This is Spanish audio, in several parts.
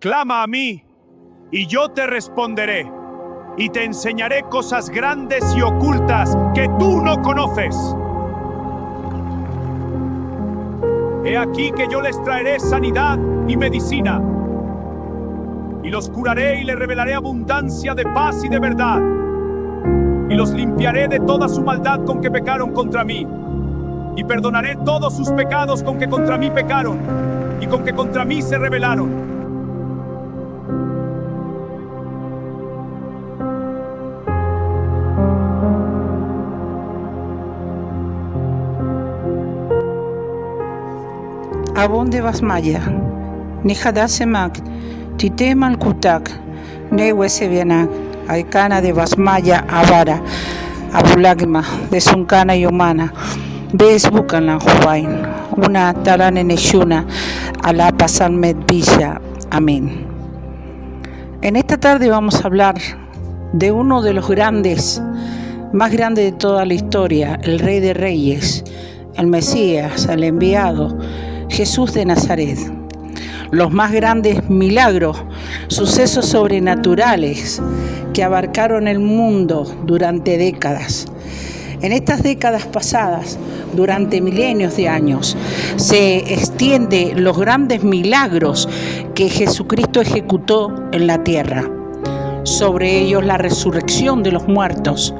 clama a mí, y yo te responderé, y te enseñaré cosas grandes y ocultas que tú no conoces. He aquí que yo les traeré sanidad y medicina, y los curaré y les revelaré abundancia de paz y de verdad, y los limpiaré de toda su maldad con que pecaron contra mí, y perdonaré todos sus pecados con que contra mí pecaron, y con que contra mí se rebelaron. Abonde Basmaya, Nihadasemak, Tite Malkutak, Nehuesevianak, Aikana de Basmaya, Avara, Abulagma, de Sunkana y Humana, Ves Bukanan Jubain, una Tarane Neshuna, Alá Pasan Medvisha. Amén. En esta tarde vamos a hablar de uno de los más grandes de toda la historia, el Rey de Reyes, el Mesías, el enviado, Jesús de Nazaret. Los más grandes milagros, sucesos sobrenaturales que abarcaron el mundo durante décadas. En estas décadas pasadas, durante milenios de años, se extiende los grandes milagros que Jesucristo ejecutó en la tierra. Sobre ellos la resurrección de los muertos,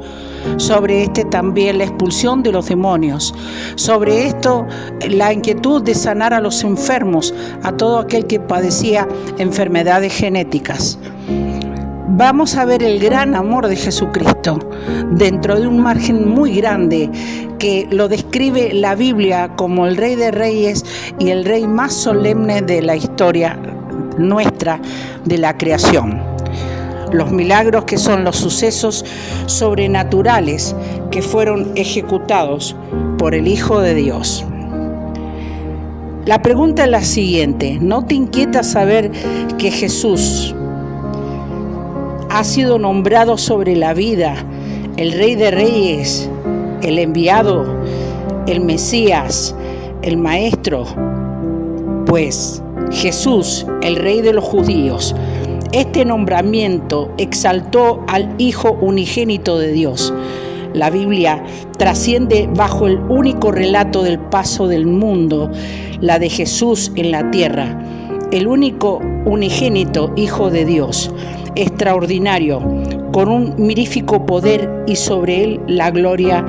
sobre también la expulsión de los demonios, sobre esto la inquietud de sanar a los enfermos, a todo aquel que padecía enfermedades genéticas. Vamos a ver el gran amor de Jesucristo dentro de un margen muy grande que lo describe la Biblia como el Rey de Reyes y el Rey más solemne de la historia nuestra de la creación. Los milagros que son los sucesos sobrenaturales que fueron ejecutados por el Hijo de Dios. La pregunta es la siguiente: ¿no te inquieta saber que Jesús ha sido nombrado sobre la vida el Rey de Reyes, el enviado, el Mesías, el Maestro? Pues Jesús, el Rey de los judíos, este nombramiento exaltó al Hijo unigénito de Dios. La Biblia trasciende bajo el único relato del paso del mundo, la de Jesús en la tierra, el único unigénito Hijo de Dios, extraordinario, con un mirífico poder y sobre él la gloria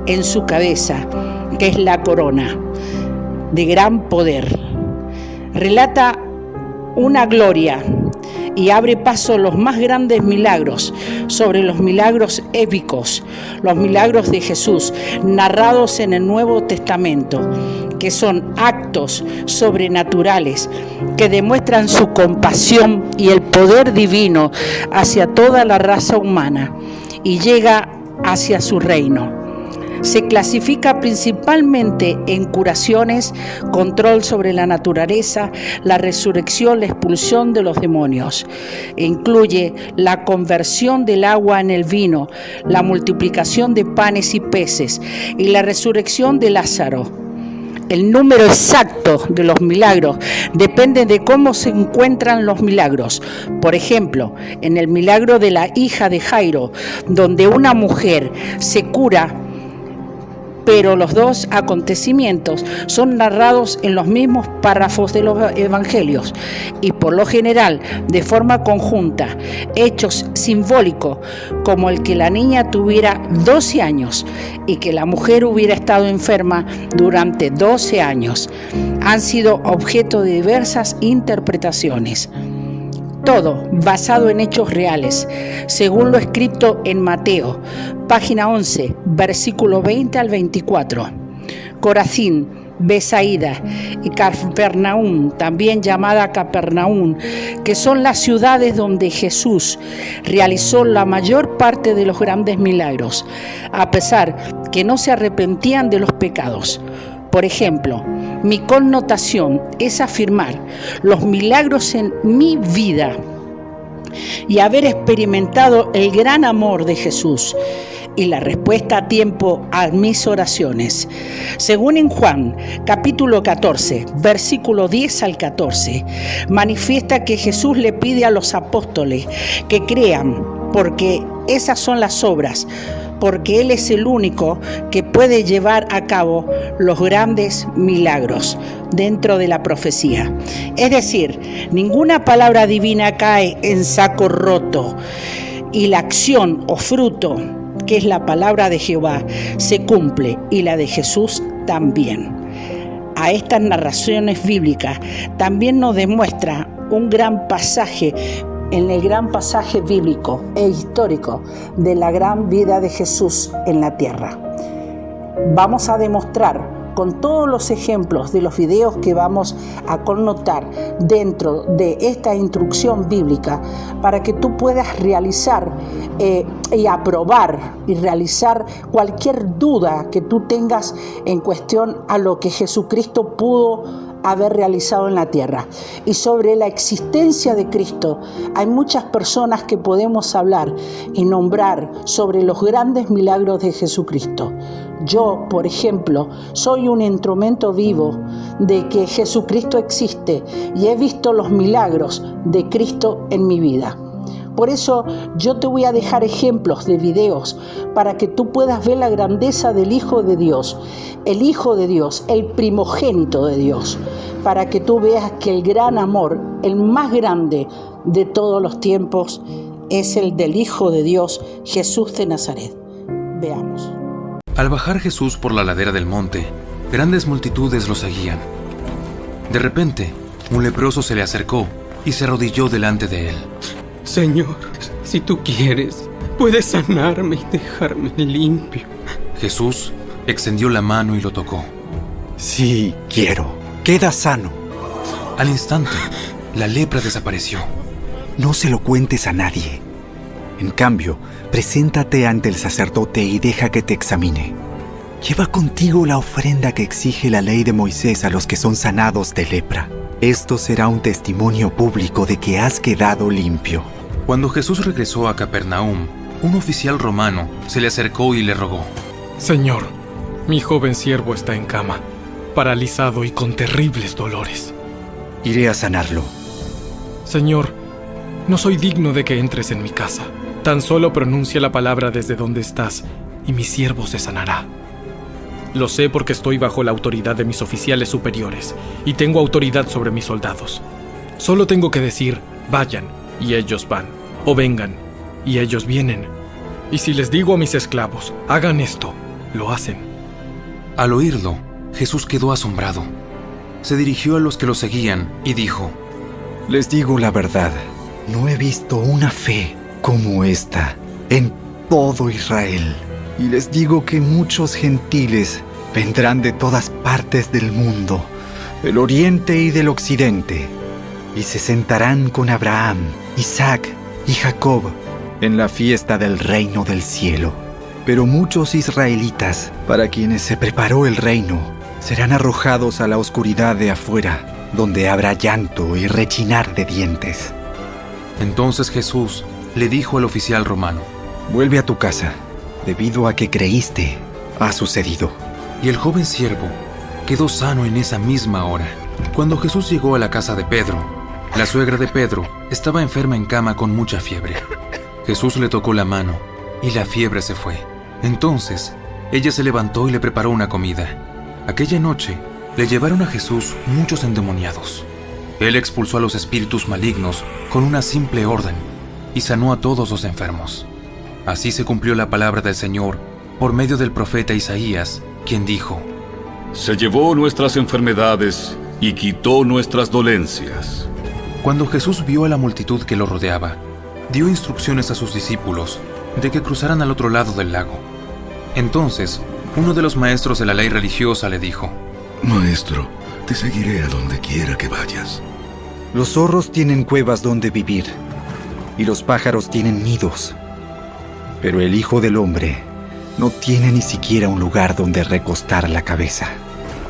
en su cabeza, que es la corona de gran poder. Relata una gloria y abre paso a los más grandes milagros, sobre los milagros épicos, los milagros de Jesús, narrados en el Nuevo Testamento, que son actos sobrenaturales que demuestran su compasión y el poder divino hacia toda la raza humana y llega hacia su reino. Se clasifica principalmente en curaciones, control sobre la naturaleza, la resurrección, la expulsión de los demonios. Incluye la conversión del agua en el vino, la multiplicación de panes y peces y la resurrección de Lázaro. El número exacto de los milagros depende de cómo se encuentran los milagros. Por ejemplo, en el milagro de la hija de Jairo, donde una mujer se cura, pero los dos acontecimientos son narrados en los mismos párrafos de los evangelios y por lo general de forma conjunta, hechos simbólicos como el que la niña tuviera 12 años y que la mujer hubiera estado enferma durante 12 años, han sido objeto de diversas interpretaciones. Todo basado en hechos reales, según lo escrito en Mateo, página 11, versículo 20 al 24. Corazín, Besaída y Capernaum, también llamada Capernaum, que son las ciudades donde Jesús realizó la mayor parte de los grandes milagros, a pesar que no se arrepentían de los pecados. Por ejemplo, mi connotación es afirmar los milagros en mi vida y haber experimentado el gran amor de Jesús. y la respuesta a tiempo a mis oraciones. Según en Juan, capítulo 14, versículo 10 al 14, manifiesta que Jesús le pide a los apóstoles que crean, porque esas son las obras, porque Él es el único que puede llevar a cabo los grandes milagros dentro de la profecía. Es decir, ninguna palabra divina cae en saco roto, y la acción o fruto, que es la palabra de Jehová, se cumple, y la de Jesús también. A estas narraciones bíblicas también nos demuestra un gran pasaje, en el gran pasaje bíblico e histórico de la gran vida de Jesús en la tierra. Vamos a demostrar con todos los ejemplos de los videos que vamos a connotar dentro de esta instrucción bíblica, para que tú puedas realizar y aprobar y realizar cualquier duda que tú tengas en cuestión a lo que Jesucristo pudo haber realizado en la tierra. Y sobre la existencia de Cristo hay muchas personas que podemos hablar y nombrar sobre los grandes milagros de Jesucristo. Yo, por ejemplo, soy un instrumento vivo de que Jesucristo existe y he visto los milagros de Cristo en mi vida. Por eso yo te voy a dejar ejemplos de videos para que tú puedas ver la grandeza del Hijo de Dios, el primogénito de Dios, para que tú veas que el gran amor, el más grande de todos los tiempos, es el del Hijo de Dios, Jesús de Nazaret. Veamos. Al bajar Jesús por la ladera del monte, grandes multitudes lo seguían. De repente, un leproso se le acercó y se arrodilló delante de él. Señor, si tú quieres, puedes sanarme y dejarme limpio. Jesús extendió la mano y lo tocó. Sí, quiero. Queda sano. Al instante, la lepra desapareció. No se lo cuentes a nadie. En cambio, preséntate ante el sacerdote y deja que te examine. Lleva contigo la ofrenda que exige la ley de Moisés a los que son sanados de lepra. Esto será un testimonio público de que has quedado limpio. Cuando Jesús regresó a Capernaum, un oficial romano se le acercó y le rogó. Señor, mi joven siervo está en cama, paralizado y con terribles dolores. Iré a sanarlo. Señor, no soy digno de que entres en mi casa. Tan solo pronuncia la palabra desde donde estás y mi siervo se sanará. Lo sé porque estoy bajo la autoridad de mis oficiales superiores y tengo autoridad sobre mis soldados. Solo tengo que decir, vayan, y ellos van, o vengan, y ellos vienen. Y si les digo a mis esclavos, hagan esto, lo hacen. Al oírlo, Jesús quedó asombrado. Se dirigió a los que lo seguían y dijo: Les digo la verdad, no he visto una fe como esta en todo Israel. Y les digo que muchos gentiles vendrán de todas partes del mundo, del oriente y del occidente, y se sentarán con Abraham, Isaac y Jacob en la fiesta del reino del cielo. Pero muchos israelitas, para quienes se preparó el reino, serán arrojados a la oscuridad de afuera, donde habrá llanto y rechinar de dientes. Entonces Jesús le dijo al oficial romano: Vuelve a tu casa. Debido a que creíste, ha sucedido. Y el joven siervo quedó sano en esa misma hora. Cuando Jesús llegó a la casa de Pedro, la suegra de Pedro estaba enferma en cama con mucha fiebre. Jesús le tocó la mano y la fiebre se fue. Entonces, ella se levantó y le preparó una comida. Aquella noche, le llevaron a Jesús muchos endemoniados. Él expulsó a los espíritus malignos con una simple orden y sanó a todos los enfermos. Así se cumplió la palabra del Señor por medio del profeta Isaías, quien dijo: Se llevó nuestras enfermedades y quitó nuestras dolencias. Cuando Jesús vio a la multitud que lo rodeaba, dio instrucciones a sus discípulos de que cruzaran al otro lado del lago. Entonces, uno de los maestros de la ley religiosa le dijo: Maestro, te seguiré a donde quiera que vayas. Los zorros tienen cuevas donde vivir, y los pájaros tienen nidos. Pero el Hijo del Hombre no tiene ni siquiera un lugar donde recostar la cabeza.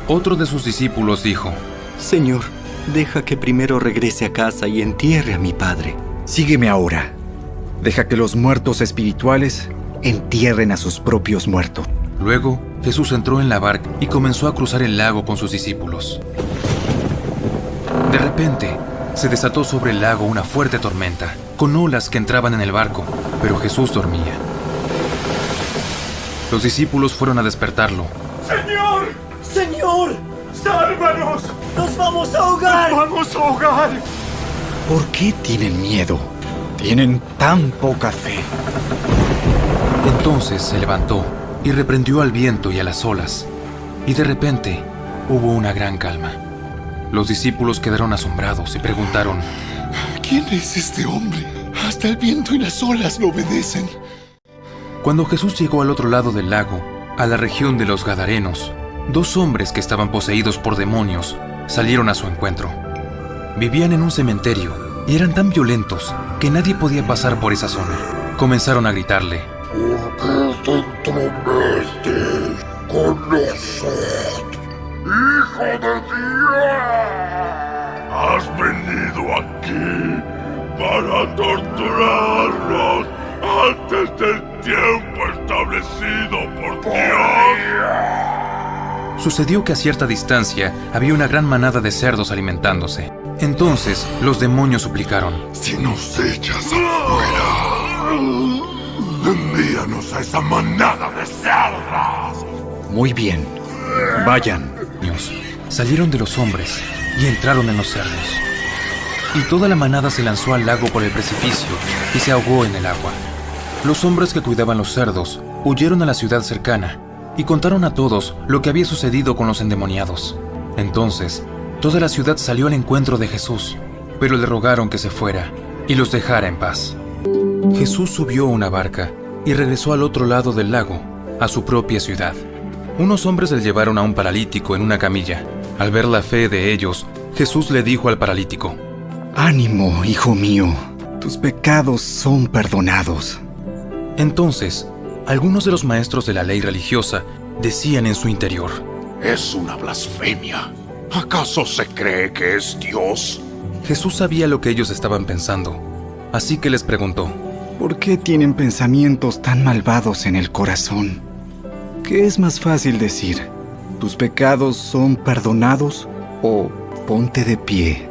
Otro de sus discípulos dijo: Señor, deja que primero regrese a casa y entierre a mi padre. Sígueme ahora. Deja que los muertos espirituales entierren a sus propios muertos. Luego, Jesús entró en la barca y comenzó a cruzar el lago con sus discípulos. De repente, se desató sobre el lago una fuerte tormenta, con olas que entraban en el barco, pero Jesús dormía. Los discípulos fueron a despertarlo. ¡Señor! ¡Señor! ¡Sálvanos! ¡Nos vamos a ahogar! ¡Nos vamos a ahogar! ¿Por qué tienen miedo? Tienen tan poca fe. Entonces se levantó y reprendió al viento y a las olas, y de repente hubo una gran calma. Los discípulos quedaron asombrados y preguntaron: ¿Quién es este hombre? Hasta el viento y las olas lo obedecen. Cuando Jesús llegó al otro lado del lago, a la región de los Gadarenos, 2 hombres que estaban poseídos por demonios salieron a su encuentro. Vivían en un cementerio y eran tan violentos que nadie podía pasar por esa zona. Comenzaron a gritarle: ¿Por qué te entrometes con nosotros, Hijo de Dios? Has venido aquí para torturarnos antes del tiempo establecido por Dios. Sucedió que a cierta distancia había una gran manada de cerdos alimentándose. Entonces los demonios suplicaron: Si nos echas afuera, envíanos a esa manada de cerdos. Muy bien, vayan. Salieron de los hombres y entraron en los cerdos. Y toda la manada se lanzó al lago por el precipicio y se ahogó en el agua. Los hombres que cuidaban los cerdos huyeron a la ciudad cercana y contaron a todos lo que había sucedido con los endemoniados. Entonces, toda la ciudad salió al encuentro de Jesús, pero le rogaron que se fuera y los dejara en paz. Jesús subió a una barca y regresó al otro lado del lago, a su propia ciudad. Unos hombres le llevaron a un paralítico en una camilla. Al ver la fe de ellos, Jesús le dijo al paralítico: Ánimo, hijo mío, tus pecados son perdonados. Entonces, algunos de los maestros de la ley religiosa decían en su interior: Es una blasfemia. ¿Acaso se cree que es Dios? Jesús sabía lo que ellos estaban pensando, así que les preguntó: ¿Por qué tienen pensamientos tan malvados en el corazón? ¿Qué es más fácil decir? ¿Tus pecados son perdonados? ¿O ponte de pie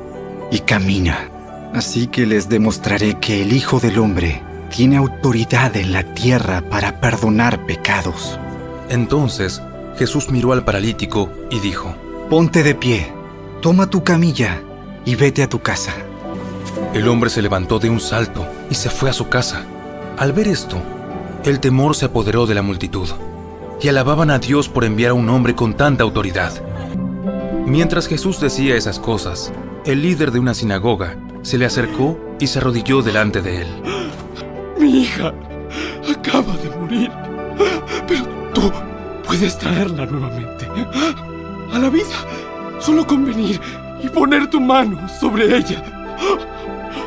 y camina? Así que les demostraré que el Hijo del Hombre tiene autoridad en la tierra para perdonar pecados. Entonces Jesús miró al paralítico y dijo: Ponte de pie, toma tu camilla y vete a tu casa. El hombre se levantó de un salto y se fue a su casa. Al ver esto, el temor se apoderó de la multitud y alababan a Dios por enviar a un hombre con tanta autoridad. Mientras Jesús decía esas cosas, el líder de una sinagoga se le acercó y se arrodilló delante de él. Mi hija acaba de morir, pero tú puedes traerla nuevamente a la vida, solo con venir y poner tu mano sobre ella.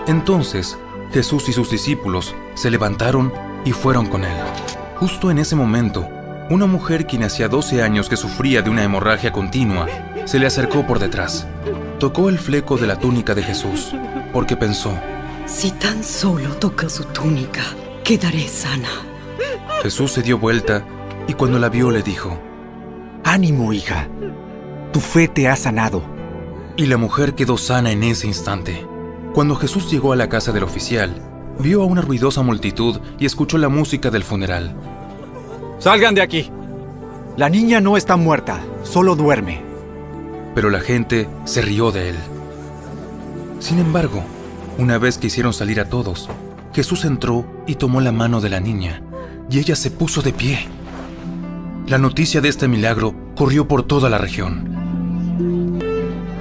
Entonces Jesús y sus discípulos se levantaron y fueron con él. Justo en ese momento, una mujer quien hacía 12 años que sufría de una hemorragia continua se le acercó por detrás. Tocó el fleco de la túnica de Jesús, porque pensó: Si tan solo toco su túnica, quedaré sana. Jesús se dio vuelta y cuando la vio le dijo: Ánimo, hija, tu fe te ha sanado. Y la mujer quedó sana en ese instante. Cuando Jesús llegó a la casa del oficial, vio a una ruidosa multitud y escuchó la música del funeral. ¡Salgan de aquí! La niña no está muerta, solo duerme. Pero la gente se rió de él. Sin embargo, una vez que hicieron salir a todos, Jesús entró y tomó la mano de la niña, y ella se puso de pie. La noticia de este milagro corrió por toda la región.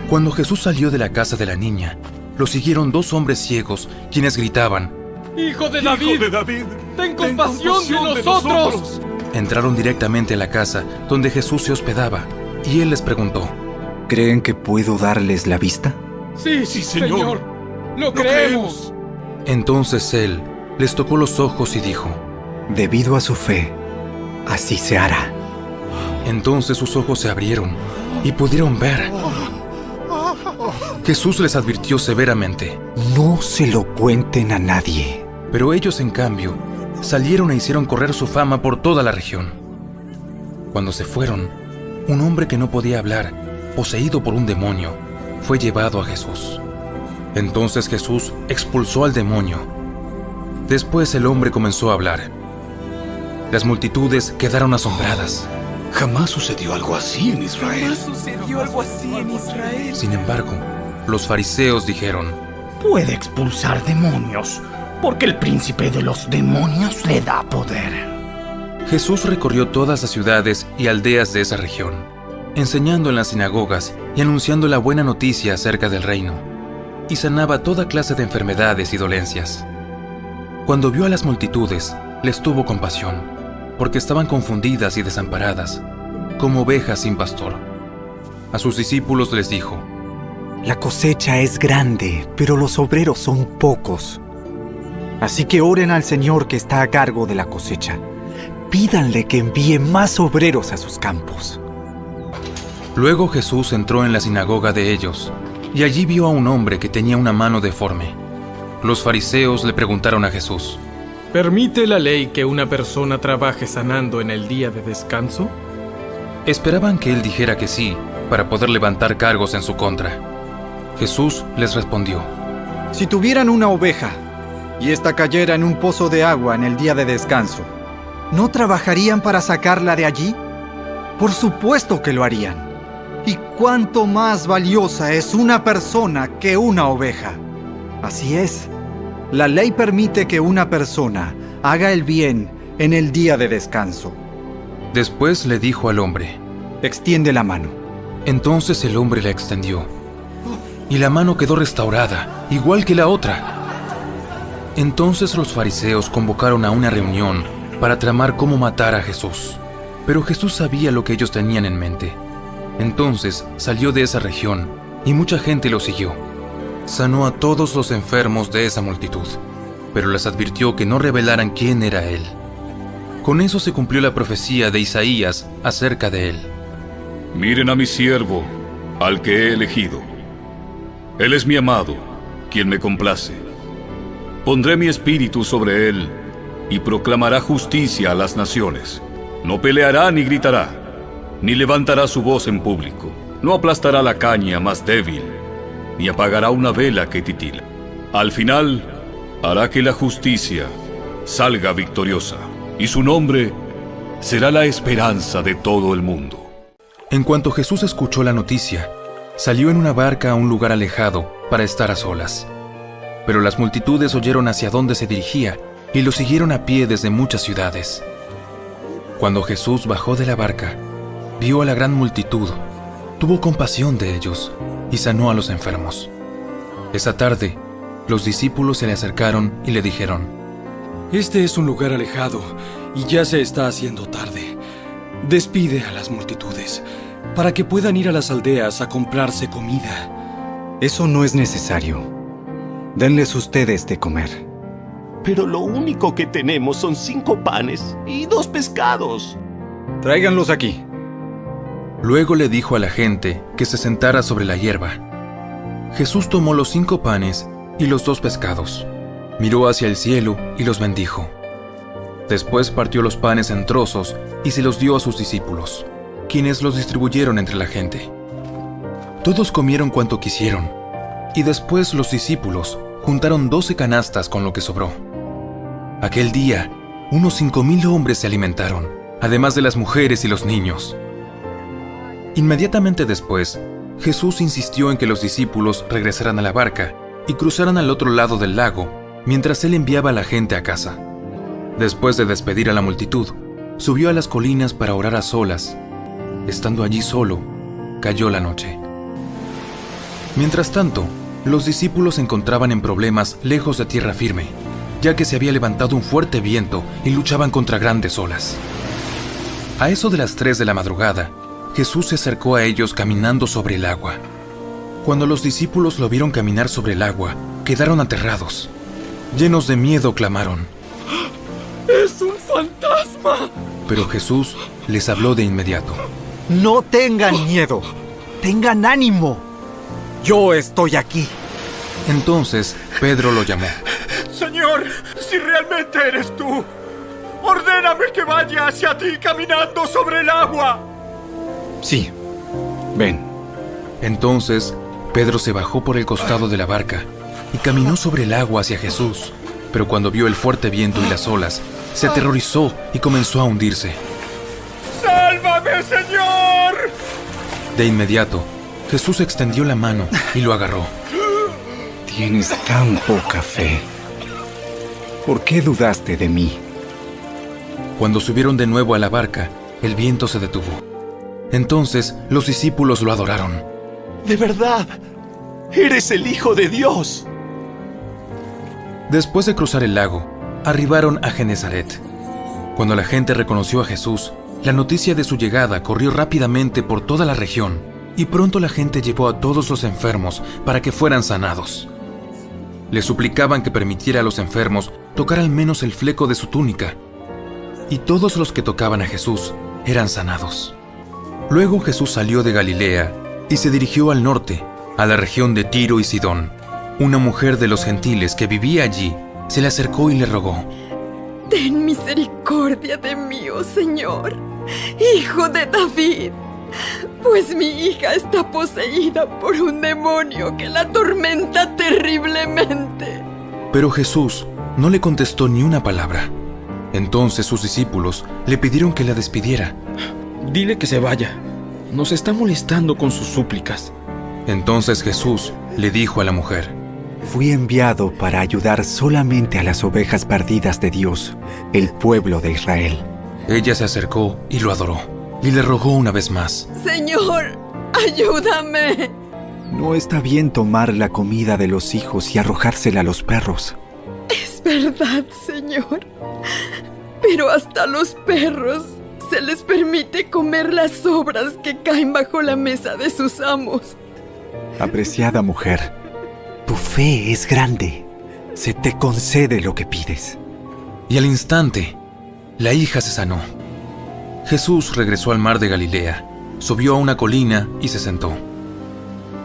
Cuando Jesús salió de la casa de la niña, lo siguieron 2 hombres ciegos, quienes gritaban: ¡Hijo de David! ¡Hijo de David! ¡Ten compasión de nosotros! Entraron directamente a la casa donde Jesús se hospedaba, y él les preguntó: ¿Creen que puedo darles la vista? Sí, Señor. ¡Lo creemos! Entonces él les tocó los ojos y dijo: Debido a su fe, así se hará. Entonces sus ojos se abrieron y pudieron ver. Jesús les advirtió severamente: No se lo cuenten a nadie. Pero ellos, en cambio, salieron e hicieron correr su fama por toda la región. Cuando se fueron, un hombre que no podía hablar, poseído por un demonio, fue llevado a Jesús. Entonces Jesús expulsó al demonio. Después el hombre comenzó a hablar. Las multitudes quedaron asombradas. Jamás sucedió algo así en Israel. Sin embargo, los fariseos dijeron: puede expulsar demonios, porque el príncipe de los demonios le da poder. Jesús recorrió todas las ciudades y aldeas de esa región, enseñando en las sinagogas y anunciando la buena noticia acerca del reino, y sanaba toda clase de enfermedades y dolencias. Cuando vio a las multitudes, les tuvo compasión, porque estaban confundidas y desamparadas, como ovejas sin pastor. A sus discípulos les dijo: La cosecha es grande, pero los obreros son pocos. Así que oren al Señor que está a cargo de la cosecha. Pídanle que envíe más obreros a sus campos. Luego Jesús entró en la sinagoga de ellos, y allí vio a un hombre que tenía una mano deforme. Los fariseos le preguntaron a Jesús: ¿permite la ley que una persona trabaje sanando en el día de descanso? Esperaban que él dijera que sí, para poder levantar cargos en su contra. Jesús les respondió: Si tuvieran una oveja, y ésta cayera en un pozo de agua en el día de descanso, ¿no trabajarían para sacarla de allí? Por supuesto que lo harían. ¿Y cuánto más valiosa es una persona que una oveja? Así es. La ley permite que una persona haga el bien en el día de descanso. Después le dijo al hombre: extiende la mano. Entonces el hombre la extendió, y la mano quedó restaurada, igual que la otra. Entonces los fariseos convocaron a una reunión para tramar cómo matar a Jesús. Pero Jesús sabía lo que ellos tenían en mente. Entonces salió de esa región, y mucha gente lo siguió. Sanó a todos los enfermos de esa multitud, pero les advirtió que no revelaran quién era él. Con eso se cumplió la profecía de Isaías acerca de él. Miren a mi siervo, al que he elegido. Él es mi amado, quien me complace. Pondré mi espíritu sobre él, y proclamará justicia a las naciones. No peleará ni gritará, ni levantará su voz en público. No aplastará la caña más débil, ni apagará una vela que titila. Al final, hará que la justicia salga victoriosa, y su nombre será la esperanza de todo el mundo. En cuanto Jesús escuchó la noticia, salió en una barca a un lugar alejado para estar a solas. Pero las multitudes oyeron hacia dónde se dirigía y lo siguieron a pie desde muchas ciudades. Cuando Jesús bajó de la barca, vio a la gran multitud, tuvo compasión de ellos y sanó a los enfermos. Esa tarde, los discípulos se le acercaron y le dijeron: Este es un lugar alejado y ya se está haciendo tarde. Despide a las multitudes para que puedan ir a las aldeas a comprarse comida. Eso no es necesario. Denles ustedes de comer. Pero lo único que tenemos son 5 panes y 2 pescados. Tráiganlos aquí. Luego le dijo a la gente que se sentara sobre la hierba. Jesús tomó los 5 panes y los 2 pescados, miró hacia el cielo y los bendijo. Después partió los panes en trozos y se los dio a sus discípulos, quienes los distribuyeron entre la gente. Todos comieron cuanto quisieron, y después los discípulos juntaron 12 canastas con lo que sobró. Aquel día, unos 5,000 hombres se alimentaron, además de las mujeres y los niños. Inmediatamente después, Jesús insistió en que los discípulos regresaran a la barca y cruzaran al otro lado del lago, mientras él enviaba a la gente a casa. Después de despedir a la multitud, subió a las colinas para orar a solas. Estando allí solo, cayó la noche. Mientras tanto, los discípulos se encontraban en problemas lejos de tierra firme, ya que se había levantado un fuerte viento y luchaban contra grandes olas. A eso de las 3 de la madrugada, Jesús se acercó a ellos caminando sobre el agua. Cuando los discípulos lo vieron caminar sobre el agua, quedaron aterrados. Llenos de miedo, clamaron: ¡Es un fantasma! Pero Jesús les habló de inmediato. No tengan miedo, tengan ánimo. Yo estoy aquí. Entonces Pedro lo llamó. Señor, si realmente eres tú, ordéname que vaya hacia ti caminando sobre el agua. Sí, ven. Entonces, Pedro se bajó por el costado de la barca y caminó sobre el agua hacia Jesús. Pero cuando vio el fuerte viento y las olas, se aterrorizó y comenzó a hundirse. ¡Sálvame, Señor! De inmediato, Jesús extendió la mano y lo agarró. Tienes tan poca fe. ¿Por qué dudaste de mí? Cuando subieron de nuevo a la barca, el viento se detuvo. Entonces los discípulos lo adoraron. De verdad, eres el Hijo de Dios. Después de cruzar el lago, arribaron a Genesaret. Cuando la gente reconoció a Jesús, la noticia de su llegada corrió rápidamente por toda la región, y pronto la gente llevó a todos los enfermos para que fueran sanados. Le suplicaban que permitiera a los enfermos tocar al menos el fleco de su túnica, y todos los que tocaban a Jesús eran sanados. Luego Jesús salió de Galilea y se dirigió al norte, a la región de Tiro y Sidón. Una mujer de los gentiles que vivía allí se le acercó y le rogó: Ten misericordia de mí, oh Señor, Hijo de David, pues mi hija está poseída por un demonio que la atormenta terriblemente. Pero Jesús no le contestó ni una palabra. Entonces sus discípulos le pidieron que la despidiera. Dile que se vaya. Nos está molestando con sus súplicas. Entonces Jesús le dijo a la mujer: Fui enviado para ayudar solamente a las ovejas perdidas de Dios, el pueblo de Israel. Ella se acercó y lo adoró, y le rogó una vez más: Señor, ayúdame. No está bien tomar la comida de los hijos y arrojársela a los perros. Es verdad, Señor, pero hasta a los perros se les permite comer las sobras que caen bajo la mesa de sus amos. Apreciada mujer, tu fe es grande. Se te concede lo que pides. Y al instante, la hija se sanó. Jesús regresó al mar de Galilea, subió a una colina y se sentó.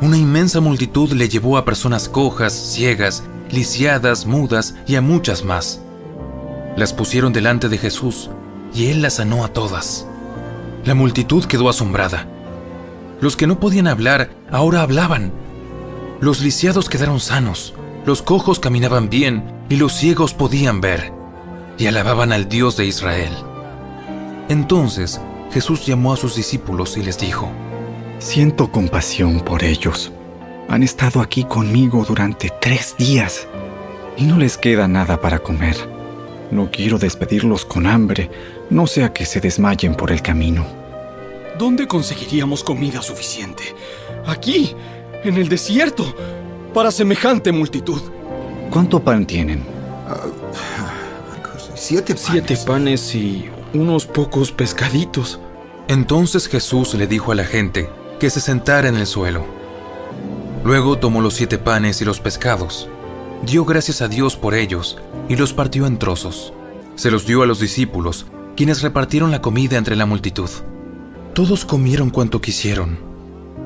Una inmensa multitud le llevó a personas cojas, ciegas, lisiadas, mudas y a muchas más. Las pusieron delante de Jesús y él las sanó a todas. La multitud quedó asombrada. Los que no podían hablar ahora hablaban. Los lisiados quedaron sanos, los cojos caminaban bien y los ciegos podían ver, y alababan al Dios de Israel. Entonces Jesús llamó a sus discípulos y les dijo: Siento compasión por ellos. Han estado aquí conmigo durante 3 días y no les queda nada para comer. No quiero despedirlos con hambre, no sea que se desmayen por el camino. ¿Dónde conseguiríamos comida suficiente? Aquí, en el desierto, para semejante multitud. ¿Cuánto pan tienen? 7 panes y unos pocos pescaditos. Entonces Jesús le dijo a la gente que se sentara en el suelo. Luego tomó los 7 panes y los pescados, dio gracias a Dios por ellos y los partió en trozos. Se los dio a los discípulos, quienes repartieron la comida entre la multitud. Todos comieron cuanto quisieron.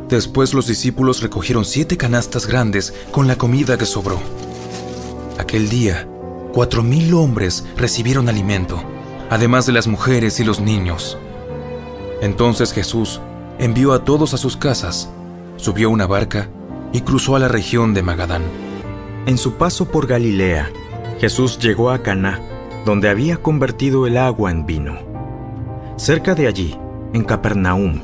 Después los discípulos recogieron 7 canastas grandes con la comida que sobró. Aquel día, 4,000 hombres recibieron alimento, además de las mujeres y los niños. Entonces Jesús envió a todos a sus casas, subió a una barca y cruzó a la región de Magadán. En su paso por Galilea, Jesús llegó a Caná, donde había convertido el agua en vino. Cerca de allí, en Capernaum,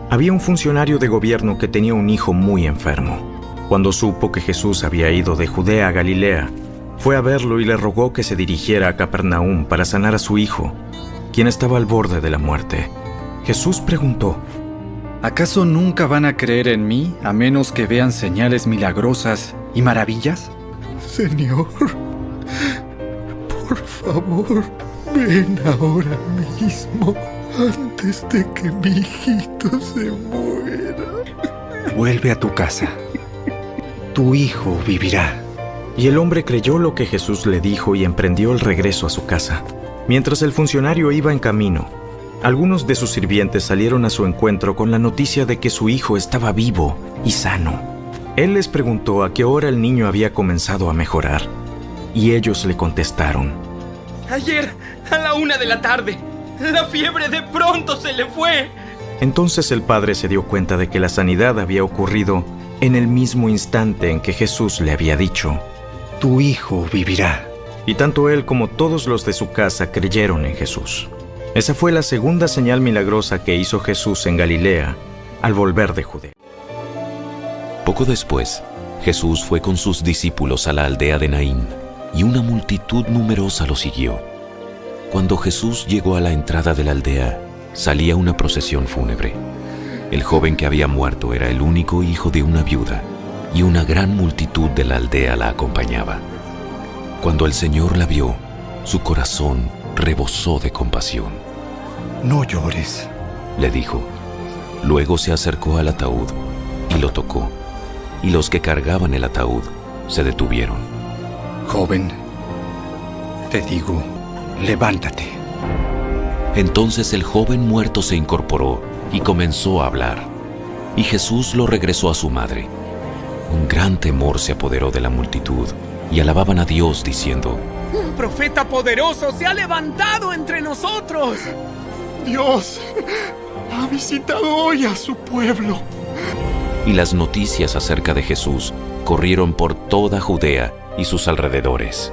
había un funcionario de gobierno que tenía un hijo muy enfermo. Cuando supo que Jesús había ido de Judea a Galilea, fue a verlo y le rogó que se dirigiera a Capernaum para sanar a su hijo, quien estaba al borde de la muerte. Jesús preguntó: ¿Acaso nunca van a creer en mí a menos que vean señales milagrosas y maravillas? Señor, por favor, ven ahora mismo, antes de que mi hijito se muera. Vuelve a tu casa. Tu hijo vivirá. Y el hombre creyó lo que Jesús le dijo y emprendió el regreso a su casa. Mientras el funcionario iba en camino, algunos de sus sirvientes salieron a su encuentro con la noticia de que su hijo estaba vivo y sano. Él les preguntó a qué hora el niño había comenzado a mejorar, y ellos le contestaron: Ayer, a la 1 de la tarde, la fiebre de pronto se le fue. Entonces el padre se dio cuenta de que la sanidad había ocurrido en el mismo instante en que Jesús le había dicho: tu hijo vivirá. Y tanto él como todos los de su casa creyeron en Jesús. Esa fue la segunda señal milagrosa que hizo Jesús en Galilea al volver de Judea. Poco después, Jesús fue con sus discípulos a la aldea de Naín, y una multitud numerosa lo siguió. Cuando Jesús llegó a la entrada de la aldea, salía una procesión fúnebre. El joven que había muerto era el único hijo de una viuda, y una gran multitud de la aldea la acompañaba. Cuando el Señor la vio, su corazón rebosó de compasión. No llores, le dijo. Luego se acercó al ataúd y lo tocó, y los que cargaban el ataúd se detuvieron. Joven, te digo, levántate. Entonces el joven muerto se incorporó y comenzó a hablar, y Jesús lo regresó a su madre. Un gran temor se apoderó de la multitud, y alababan a Dios diciendo: ¡Un profeta poderoso se ha levantado entre nosotros! Dios ha visitado hoy a su pueblo. Y las noticias acerca de Jesús corrieron por toda Judea y sus alrededores.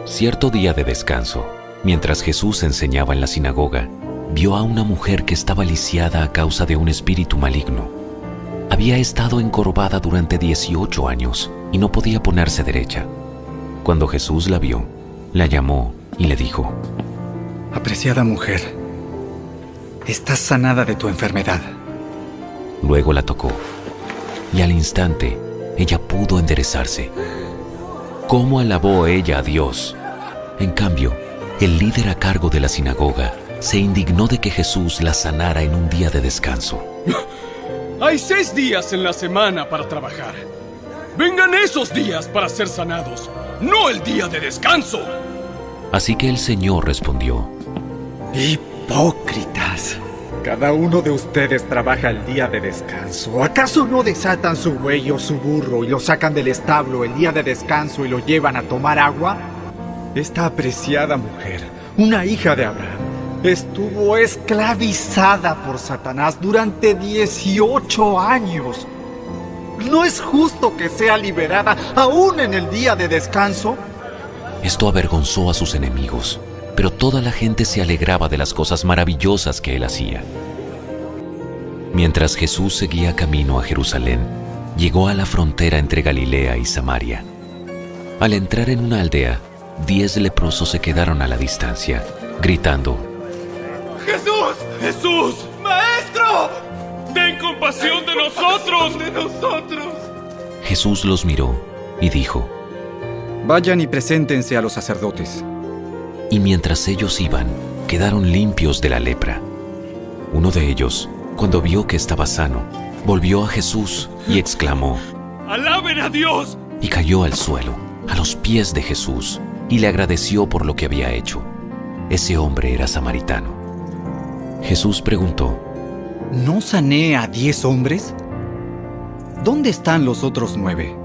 Cierto día de descanso, mientras Jesús enseñaba en la sinagoga, vio a una mujer que estaba lisiada a causa de un espíritu maligno. Había estado encorvada durante 18 años y no podía ponerse derecha. Cuando Jesús la vio, la llamó y le dijo: apreciada mujer, estás sanada de tu enfermedad. Luego la tocó, y al instante ella pudo enderezarse. ¿Cómo alabó ella a Dios? En cambio, el líder a cargo de la sinagoga se indignó de que Jesús la sanara en un día de descanso. Hay 6 días en la semana para trabajar. Vengan esos días para ser sanados, no el día de descanso. Así que el Señor respondió: hipócritas. Cada uno de ustedes trabaja el día de descanso. ¿Acaso no desatan su buey o su burro y lo sacan del establo el día de descanso y lo llevan a tomar agua? Esta apreciada mujer, una hija de Abraham, estuvo esclavizada por Satanás durante 18 años. ¿No es justo que sea liberada aún en el día de descanso? Esto avergonzó a sus enemigos, pero toda la gente se alegraba de las cosas maravillosas que él hacía. Mientras Jesús seguía camino a Jerusalén, llegó a la frontera entre Galilea y Samaria. Al entrar en una aldea, 10 leprosos se quedaron a la distancia, gritando: ¡Jesús! ¡Jesús! ¡Maestro! ¡Ten compasión de nosotros! ¡De nosotros! Jesús los miró y dijo: vayan y preséntense a los sacerdotes. Y mientras ellos iban, quedaron limpios de la lepra. Uno de ellos, cuando vio que estaba sano, volvió a Jesús y exclamó: ¡alaben a Dios! Y cayó al suelo, a los pies de Jesús, y le agradeció por lo que había hecho. Ese hombre era samaritano. Jesús preguntó: ¿no sané a 10 hombres? ¿Dónde están los otros 9?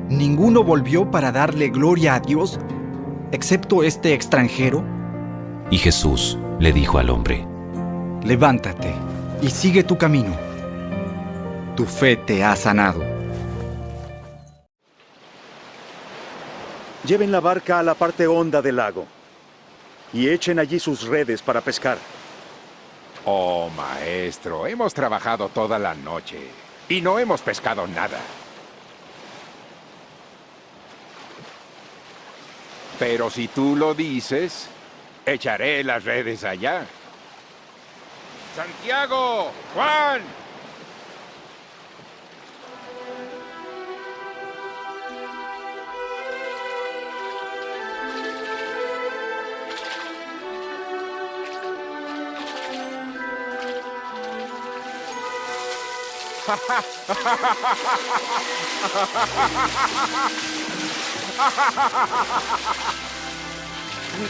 ¿Ninguno volvió para darle gloria a Dios, excepto este extranjero? Y Jesús le dijo al hombre: levántate y sigue tu camino. Tu fe te ha sanado. Lleven la barca a la parte honda del lago y echen allí sus redes para pescar. Oh, maestro, hemos trabajado toda la noche y no hemos pescado nada. Pero si tú lo dices, echaré las redes allá. ¡Santiago! ¡Juan!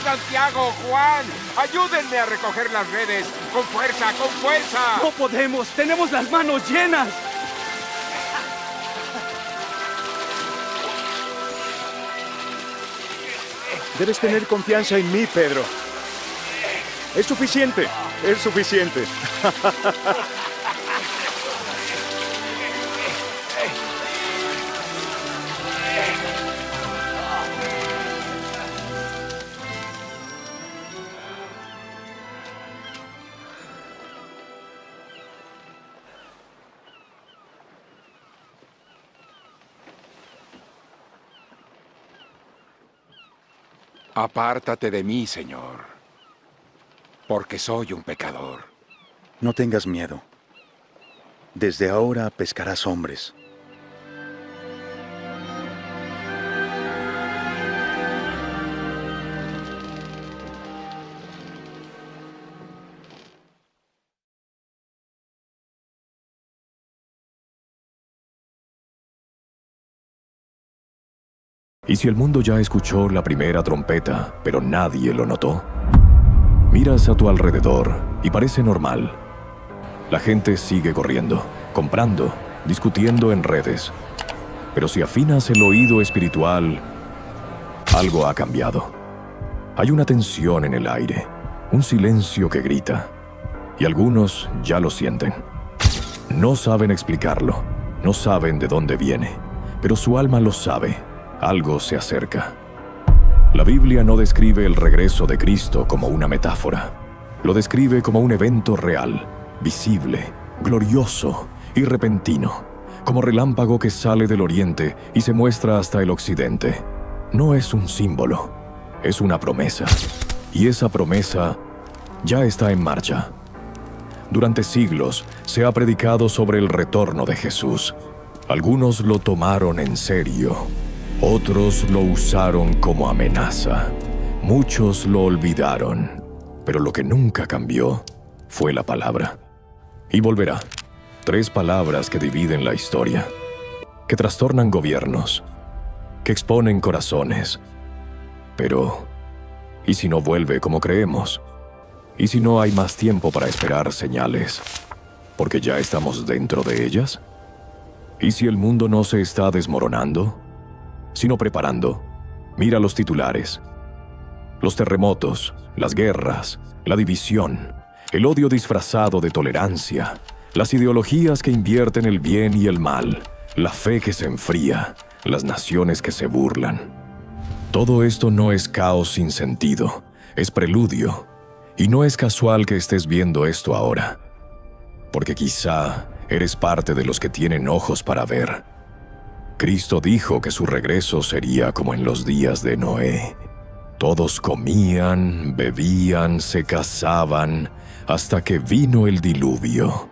Santiago, Juan, ayúdenme a recoger las redes. ¡Con fuerza, con fuerza! ¡No podemos! ¡Tenemos las manos llenas! Debes tener confianza en mí, Pedro. Es suficiente, es suficiente. Apártate de mí, Señor, porque soy un pecador. No tengas miedo. Desde ahora pescarás hombres. ¿Y si el mundo ya escuchó la primera trompeta, pero nadie lo notó? Miras a tu alrededor y parece normal. La gente sigue corriendo, comprando, discutiendo en redes. Pero si afinas el oído espiritual, algo ha cambiado. Hay una tensión en el aire, un silencio que grita. Y algunos ya lo sienten. No saben explicarlo, no saben de dónde viene, pero su alma lo sabe. Algo se acerca. La Biblia no describe el regreso de Cristo como una metáfora. Lo describe como un evento real, visible, glorioso y repentino, como relámpago que sale del oriente y se muestra hasta el occidente. No es un símbolo, es una promesa. Y esa promesa ya está en marcha. Durante siglos se ha predicado sobre el retorno de Jesús. Algunos lo tomaron en serio. Otros lo usaron como amenaza. Muchos lo olvidaron. Pero lo que nunca cambió fue la palabra. Y volverá. 3 palabras que dividen la historia, que trastornan gobiernos, que exponen corazones. Pero, ¿y si no vuelve como creemos? ¿Y si no hay más tiempo para esperar señales? ¿Porque ya estamos dentro de ellas? ¿Y si el mundo no se está desmoronando, sino preparando? Mira los titulares. Los terremotos, las guerras, la división, el odio disfrazado de tolerancia, las ideologías que invierten el bien y el mal, la fe que se enfría, las naciones que se burlan. Todo esto no es caos sin sentido, es preludio. Y no es casual que estés viendo esto ahora, porque quizá eres parte de los que tienen ojos para ver. Cristo dijo que su regreso sería como en los días de Noé. Todos comían, bebían, se casaban, hasta que vino el diluvio.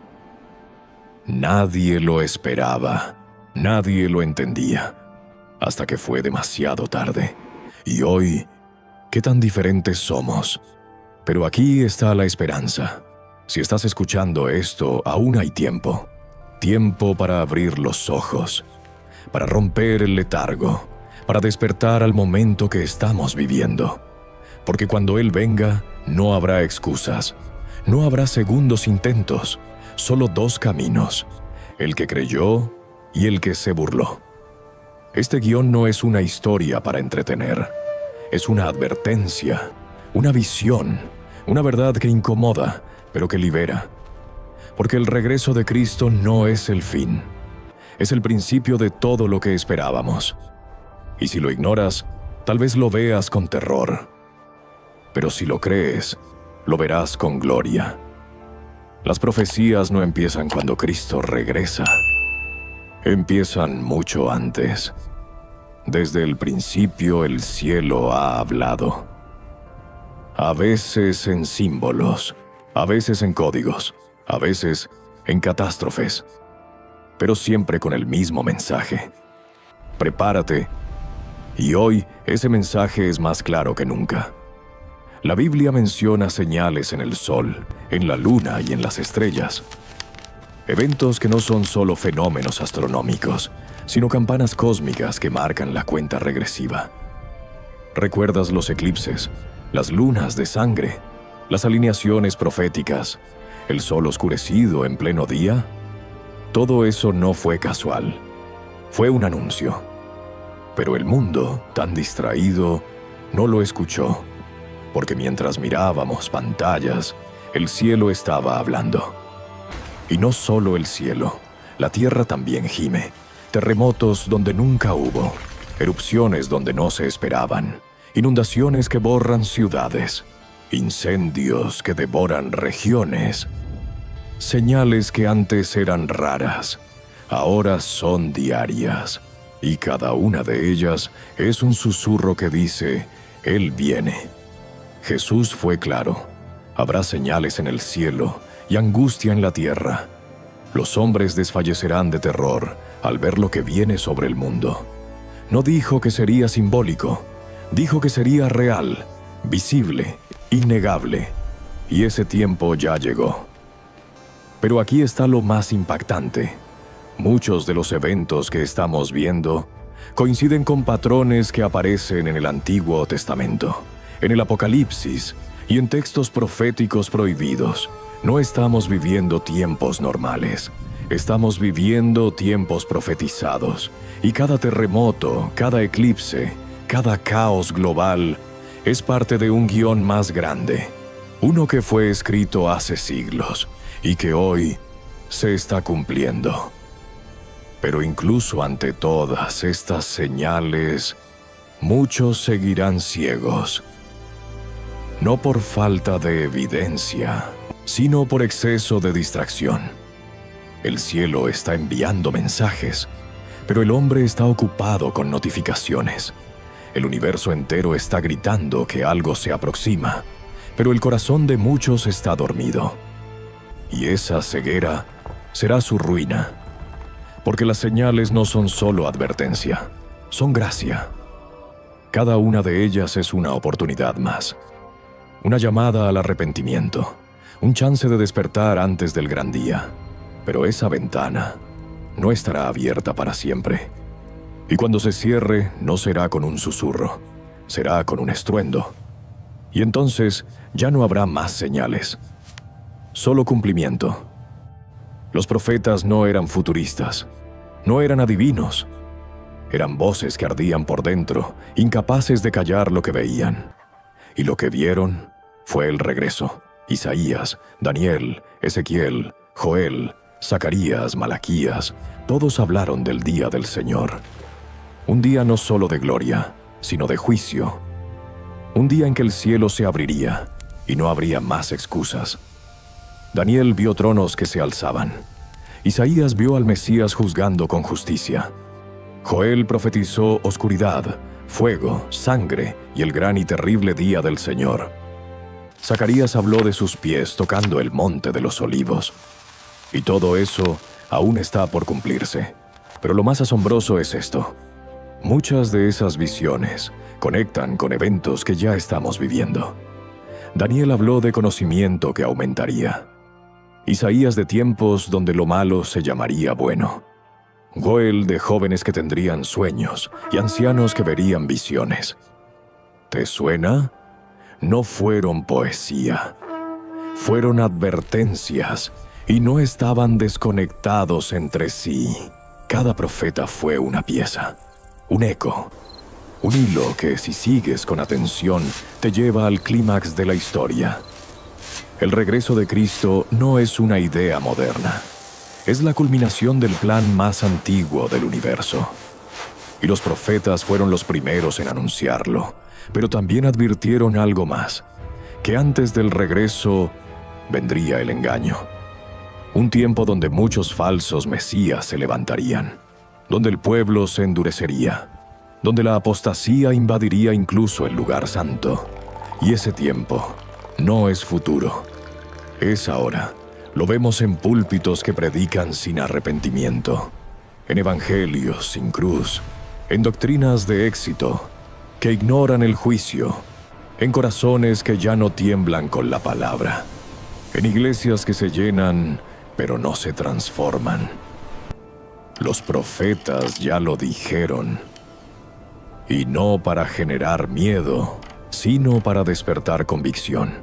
Nadie lo esperaba, nadie lo entendía, hasta que fue demasiado tarde. Y hoy, ¿qué tan diferentes somos? Pero aquí está la esperanza. Si estás escuchando esto, aún hay tiempo. Tiempo para abrir los ojos, para romper el letargo, para despertar al momento que estamos viviendo. Porque cuando Él venga, no habrá excusas, no habrá segundos intentos, solo 2 caminos, el que creyó y el que se burló. Este guión no es una historia para entretener, es una advertencia, una visión, una verdad que incomoda, pero que libera. Porque el regreso de Cristo no es el fin, es el principio de todo lo que esperábamos. Y si lo ignoras, tal vez lo veas con terror. Pero si lo crees, lo verás con gloria. Las profecías no empiezan cuando Cristo regresa. Empiezan mucho antes. Desde el principio el cielo ha hablado. A veces en símbolos, a veces en códigos, a veces en catástrofes, pero siempre con el mismo mensaje. Prepárate. Y hoy ese mensaje es más claro que nunca. La Biblia menciona señales en el sol, en la luna y en las estrellas. Eventos que no son solo fenómenos astronómicos, sino campanas cósmicas que marcan la cuenta regresiva. ¿Recuerdas los eclipses, las lunas de sangre, las alineaciones proféticas, el sol oscurecido en pleno día? Todo eso no fue casual, fue un anuncio. Pero el mundo, tan distraído, no lo escuchó, porque mientras mirábamos pantallas, el cielo estaba hablando. Y no solo el cielo, la tierra también gime. Terremotos donde nunca hubo, erupciones donde no se esperaban, inundaciones que borran ciudades, incendios que devoran regiones. Señales que antes eran raras, ahora son diarias, y cada una de ellas es un susurro que dice, Él viene. Jesús fue claro, habrá señales en el cielo y angustia en la tierra. Los hombres desfallecerán de terror al ver lo que viene sobre el mundo. No dijo que sería simbólico, dijo que sería real, visible, innegable, y ese tiempo ya llegó. Pero aquí está lo más impactante. Muchos de los eventos que estamos viendo coinciden con patrones que aparecen en el Antiguo Testamento, en el Apocalipsis y en textos proféticos prohibidos. No estamos viviendo tiempos normales, estamos viviendo tiempos profetizados, y cada terremoto, cada eclipse, cada caos global es parte de un guión más grande, uno que fue escrito hace siglos y que hoy se está cumpliendo. Pero incluso ante todas estas señales, muchos seguirán ciegos, no por falta de evidencia, sino por exceso de distracción. El cielo está enviando mensajes, pero el hombre está ocupado con notificaciones. El universo entero está gritando que algo se aproxima, pero el corazón de muchos está dormido. Y esa ceguera será su ruina, porque las señales no son solo advertencia, son gracia. Cada una de ellas es una oportunidad más, una llamada al arrepentimiento, un chance de despertar antes del gran día. Pero esa ventana no estará abierta para siempre. Y cuando se cierre, no será con un susurro, será con un estruendo. Y entonces ya no habrá más señales, solo cumplimiento. Los profetas no eran futuristas, no eran adivinos. Eran voces que ardían por dentro, incapaces de callar lo que veían. Y lo que vieron fue el regreso. Isaías, Daniel, Ezequiel, Joel, Zacarías, Malaquías, todos hablaron del día del Señor. Un día no solo de gloria, sino de juicio. Un día en que el cielo se abriría y no habría más excusas. Daniel vio tronos que se alzaban. Isaías vio al Mesías juzgando con justicia. Joel profetizó oscuridad, fuego, sangre y el gran y terrible día del Señor. Zacarías habló de sus pies tocando el monte de los olivos. Y todo eso aún está por cumplirse. Pero lo más asombroso es esto. Muchas de esas visiones conectan con eventos que ya estamos viviendo. Daniel habló de conocimiento que aumentaría. Isaías de tiempos donde lo malo se llamaría bueno. Joel de jóvenes que tendrían sueños y ancianos que verían visiones. ¿Te suena? No fueron poesía. Fueron advertencias y no estaban desconectados entre sí. Cada profeta fue una pieza, un eco, un hilo que si sigues con atención te lleva al clímax de la historia. El regreso de Cristo no es una idea moderna. Es la culminación del plan más antiguo del universo. Y los profetas fueron los primeros en anunciarlo, pero también advirtieron algo más, que antes del regreso vendría el engaño. Un tiempo donde muchos falsos mesías se levantarían, donde el pueblo se endurecería, donde la apostasía invadiría incluso el lugar santo. Y ese tiempo no es futuro, es ahora. Lo vemos en púlpitos que predican sin arrepentimiento, en evangelios sin cruz, en doctrinas de éxito que ignoran el juicio, en corazones que ya no tiemblan con la palabra, en iglesias que se llenan pero no se transforman. Los profetas ya lo dijeron, y no para generar miedo, sino para despertar convicción,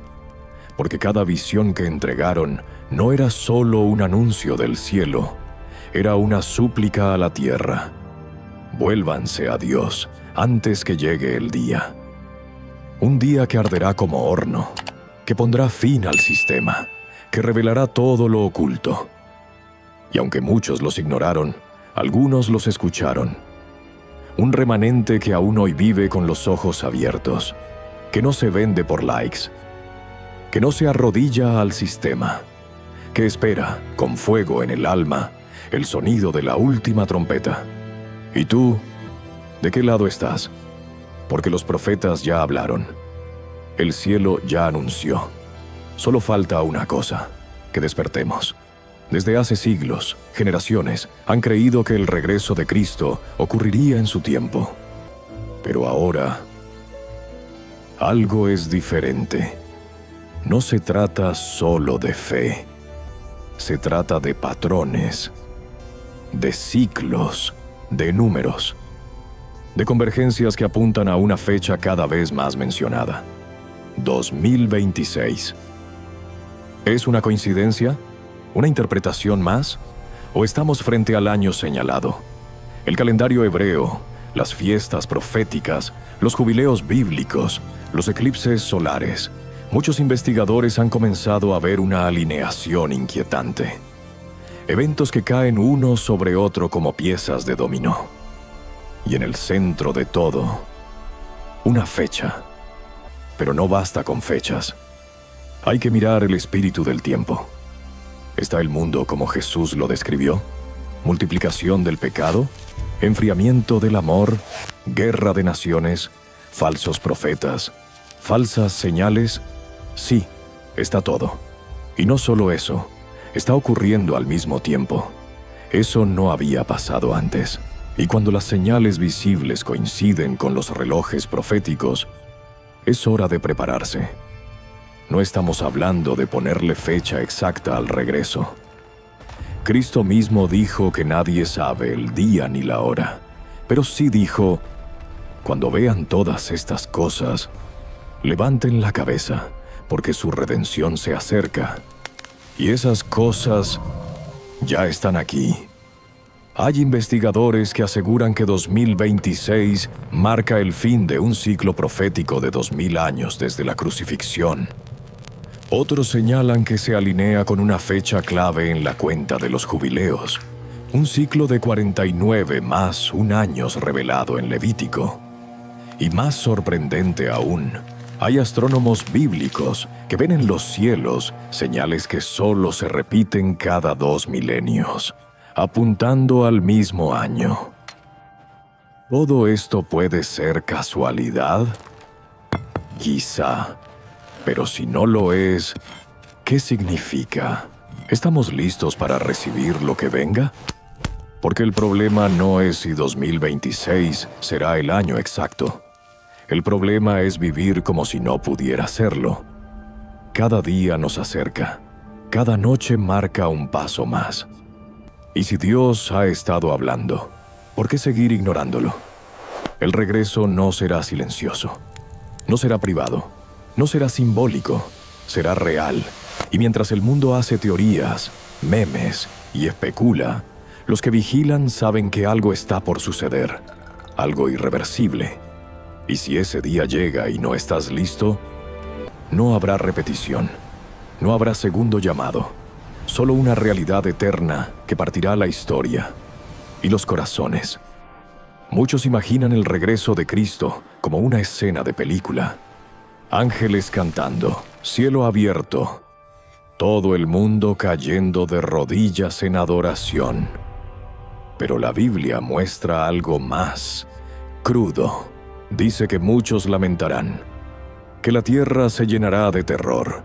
porque cada visión que entregaron no era solo un anuncio del cielo, era una súplica a la tierra. Vuélvanse a Dios antes que llegue el día. Un día que arderá como horno, que pondrá fin al sistema, que revelará todo lo oculto. Y aunque muchos los ignoraron, algunos los escucharon. Un remanente que aún hoy vive con los ojos abiertos, que no se vende por likes, que no se arrodilla al sistema, que espera, con fuego en el alma, el sonido de la última trompeta. ¿Y tú, de qué lado estás? Porque los profetas ya hablaron. El cielo ya anunció. Solo falta una cosa, que despertemos. Desde hace siglos, generaciones han creído que el regreso de Cristo ocurriría en su tiempo. Pero ahora, algo es diferente. No se trata solo de fe. Se trata de patrones, de ciclos, de números, de convergencias que apuntan a una fecha cada vez más mencionada: 2026. ¿Es una coincidencia? ¿Una interpretación más? ¿O estamos frente al año señalado? El calendario hebreo, las fiestas proféticas, los jubileos bíblicos, los eclipses solares. Muchos investigadores han comenzado a ver una alineación inquietante. Eventos que caen uno sobre otro como piezas de dominó. Y en el centro de todo, una fecha. Pero no basta con fechas. Hay que mirar el espíritu del tiempo. ¿Está el mundo como Jesús lo describió? ¿Multiplicación del pecado? ¿Enfriamiento del amor? ¿Guerra de naciones? ¿Falsos profetas? ¿Falsas señales? Sí, está todo. Y no solo eso, está ocurriendo al mismo tiempo. Eso no había pasado antes. Y cuando las señales visibles coinciden con los relojes proféticos, es hora de prepararse. No estamos hablando de ponerle fecha exacta al regreso. Cristo mismo dijo que nadie sabe el día ni la hora, pero sí dijo: cuando vean todas estas cosas, levanten la cabeza, porque su redención se acerca. Y esas cosas ya están aquí. Hay investigadores que aseguran que 2026 marca el fin de un ciclo profético de 2000 años desde la crucifixión. Otros señalan que se alinea con una fecha clave en la cuenta de los jubileos, un ciclo de 49 más un año revelado en Levítico. Y más sorprendente aún, hay astrónomos bíblicos que ven en los cielos señales que solo se repiten cada 2 milenios, apuntando al mismo año. ¿Todo esto puede ser casualidad? Quizá. Pero si no lo es, ¿qué significa? ¿Estamos listos para recibir lo que venga? Porque el problema no es si 2026 será el año exacto. El problema es vivir como si no pudiera serlo. Cada día nos acerca. Cada noche marca un paso más. Y si Dios ha estado hablando, ¿por qué seguir ignorándolo? El regreso no será silencioso. No será privado. No será simbólico. Será real. Y mientras el mundo hace teorías, memes y especula, los que vigilan saben que algo está por suceder. Algo irreversible. Y si ese día llega y no estás listo, no habrá repetición. No habrá segundo llamado. Solo una realidad eterna que partirá la historia y los corazones. Muchos imaginan el regreso de Cristo como una escena de película. Ángeles cantando, cielo abierto, todo el mundo cayendo de rodillas en adoración. Pero la Biblia muestra algo más crudo. Dice que muchos lamentarán, que la tierra se llenará de terror,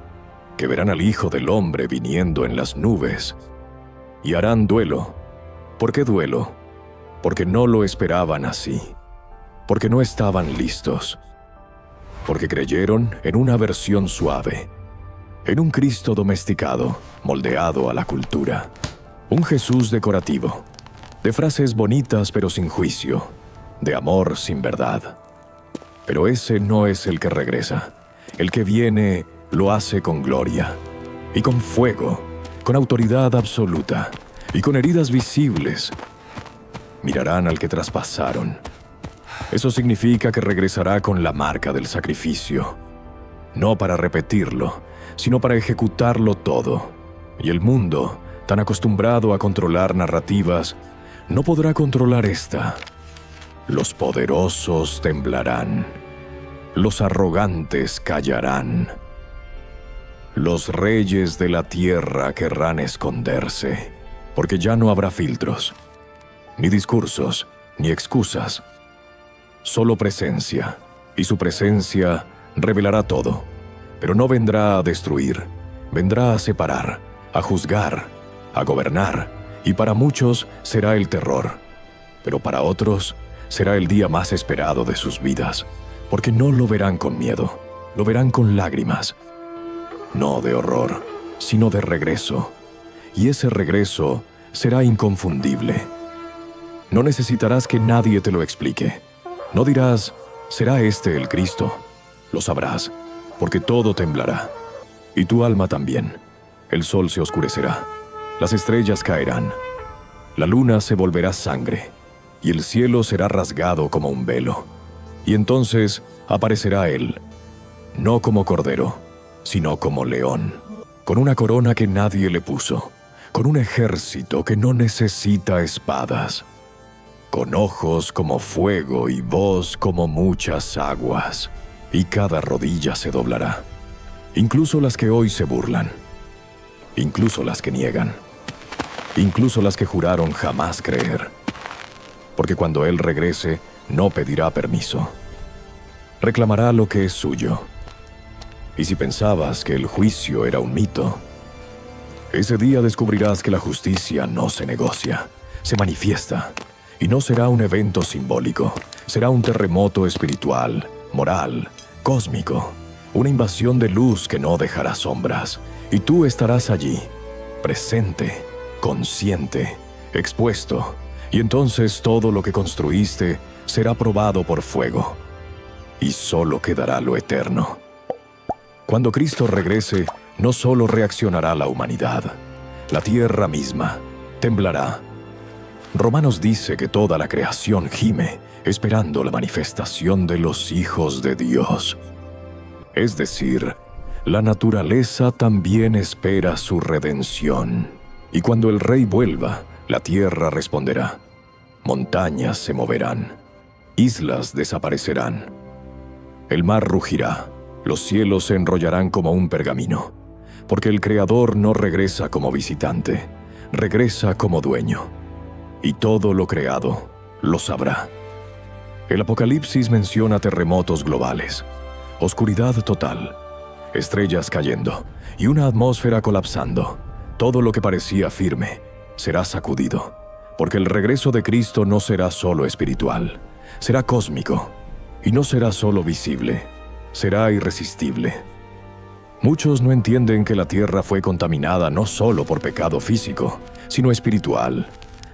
que verán al Hijo del Hombre viniendo en las nubes, y harán duelo. ¿Por qué duelo? Porque no lo esperaban así, porque no estaban listos, porque creyeron en una versión suave, en un Cristo domesticado, moldeado a la cultura, un Jesús decorativo, de frases bonitas pero sin juicio, de amor sin verdad. Pero ese no es el que regresa. El que viene lo hace con gloria, y con fuego, con autoridad absoluta, y con heridas visibles. Mirarán al que traspasaron, Eso significa que regresará con la marca del sacrificio. No para repetirlo, sino para ejecutarlo todo. Y el mundo, tan acostumbrado a controlar narrativas, no podrá controlar esta. Los poderosos temblarán. Los arrogantes callarán. Los reyes de la tierra querrán esconderse, porque ya no habrá filtros, ni discursos, ni excusas. Solo presencia, y su presencia revelará todo, pero no vendrá a destruir, vendrá a separar, a juzgar, a gobernar, y para muchos será el terror, pero para otros será el día más esperado de sus vidas, porque no lo verán con miedo, lo verán con lágrimas, no de horror, sino de regreso, y ese regreso será inconfundible. No necesitarás que nadie te lo explique. No dirás, ¿será este el Cristo? Lo sabrás, porque todo temblará, y tu alma también. El sol se oscurecerá, las estrellas caerán, la luna se volverá sangre, y el cielo será rasgado como un velo. Y entonces aparecerá Él, no como cordero, sino como león, con una corona que nadie le puso, con un ejército que no necesita espadas, con ojos como fuego y voz como muchas aguas, y cada rodilla se doblará, incluso las que hoy se burlan, incluso las que niegan, incluso las que juraron jamás creer, porque cuando Él regrese no pedirá permiso, reclamará lo que es suyo. Y si pensabas que el juicio era un mito, ese día descubrirás que la justicia no se negocia, se manifiesta. Y no será un evento simbólico, será un terremoto espiritual, moral, cósmico, una invasión de luz que no dejará sombras. Y tú estarás allí, presente, consciente, expuesto. Y entonces todo lo que construiste será probado por fuego. Y solo quedará lo eterno. Cuando Cristo regrese, no solo reaccionará la humanidad, la tierra misma temblará. Romanos dice que toda la creación gime, esperando la manifestación de los hijos de Dios. Es decir, la naturaleza también espera su redención. Y cuando el Rey vuelva, la tierra responderá. Montañas se moverán, islas desaparecerán. El mar rugirá. Los cielos se enrollarán como un pergamino, porque el Creador no regresa como visitante, regresa como dueño, y todo lo creado lo sabrá. El Apocalipsis menciona terremotos globales, oscuridad total, estrellas cayendo y una atmósfera colapsando. Todo lo que parecía firme será sacudido, porque el regreso de Cristo no será solo espiritual, será cósmico, y no será solo visible, será irresistible. Muchos no entienden que la tierra fue contaminada no solo por pecado físico, sino espiritual.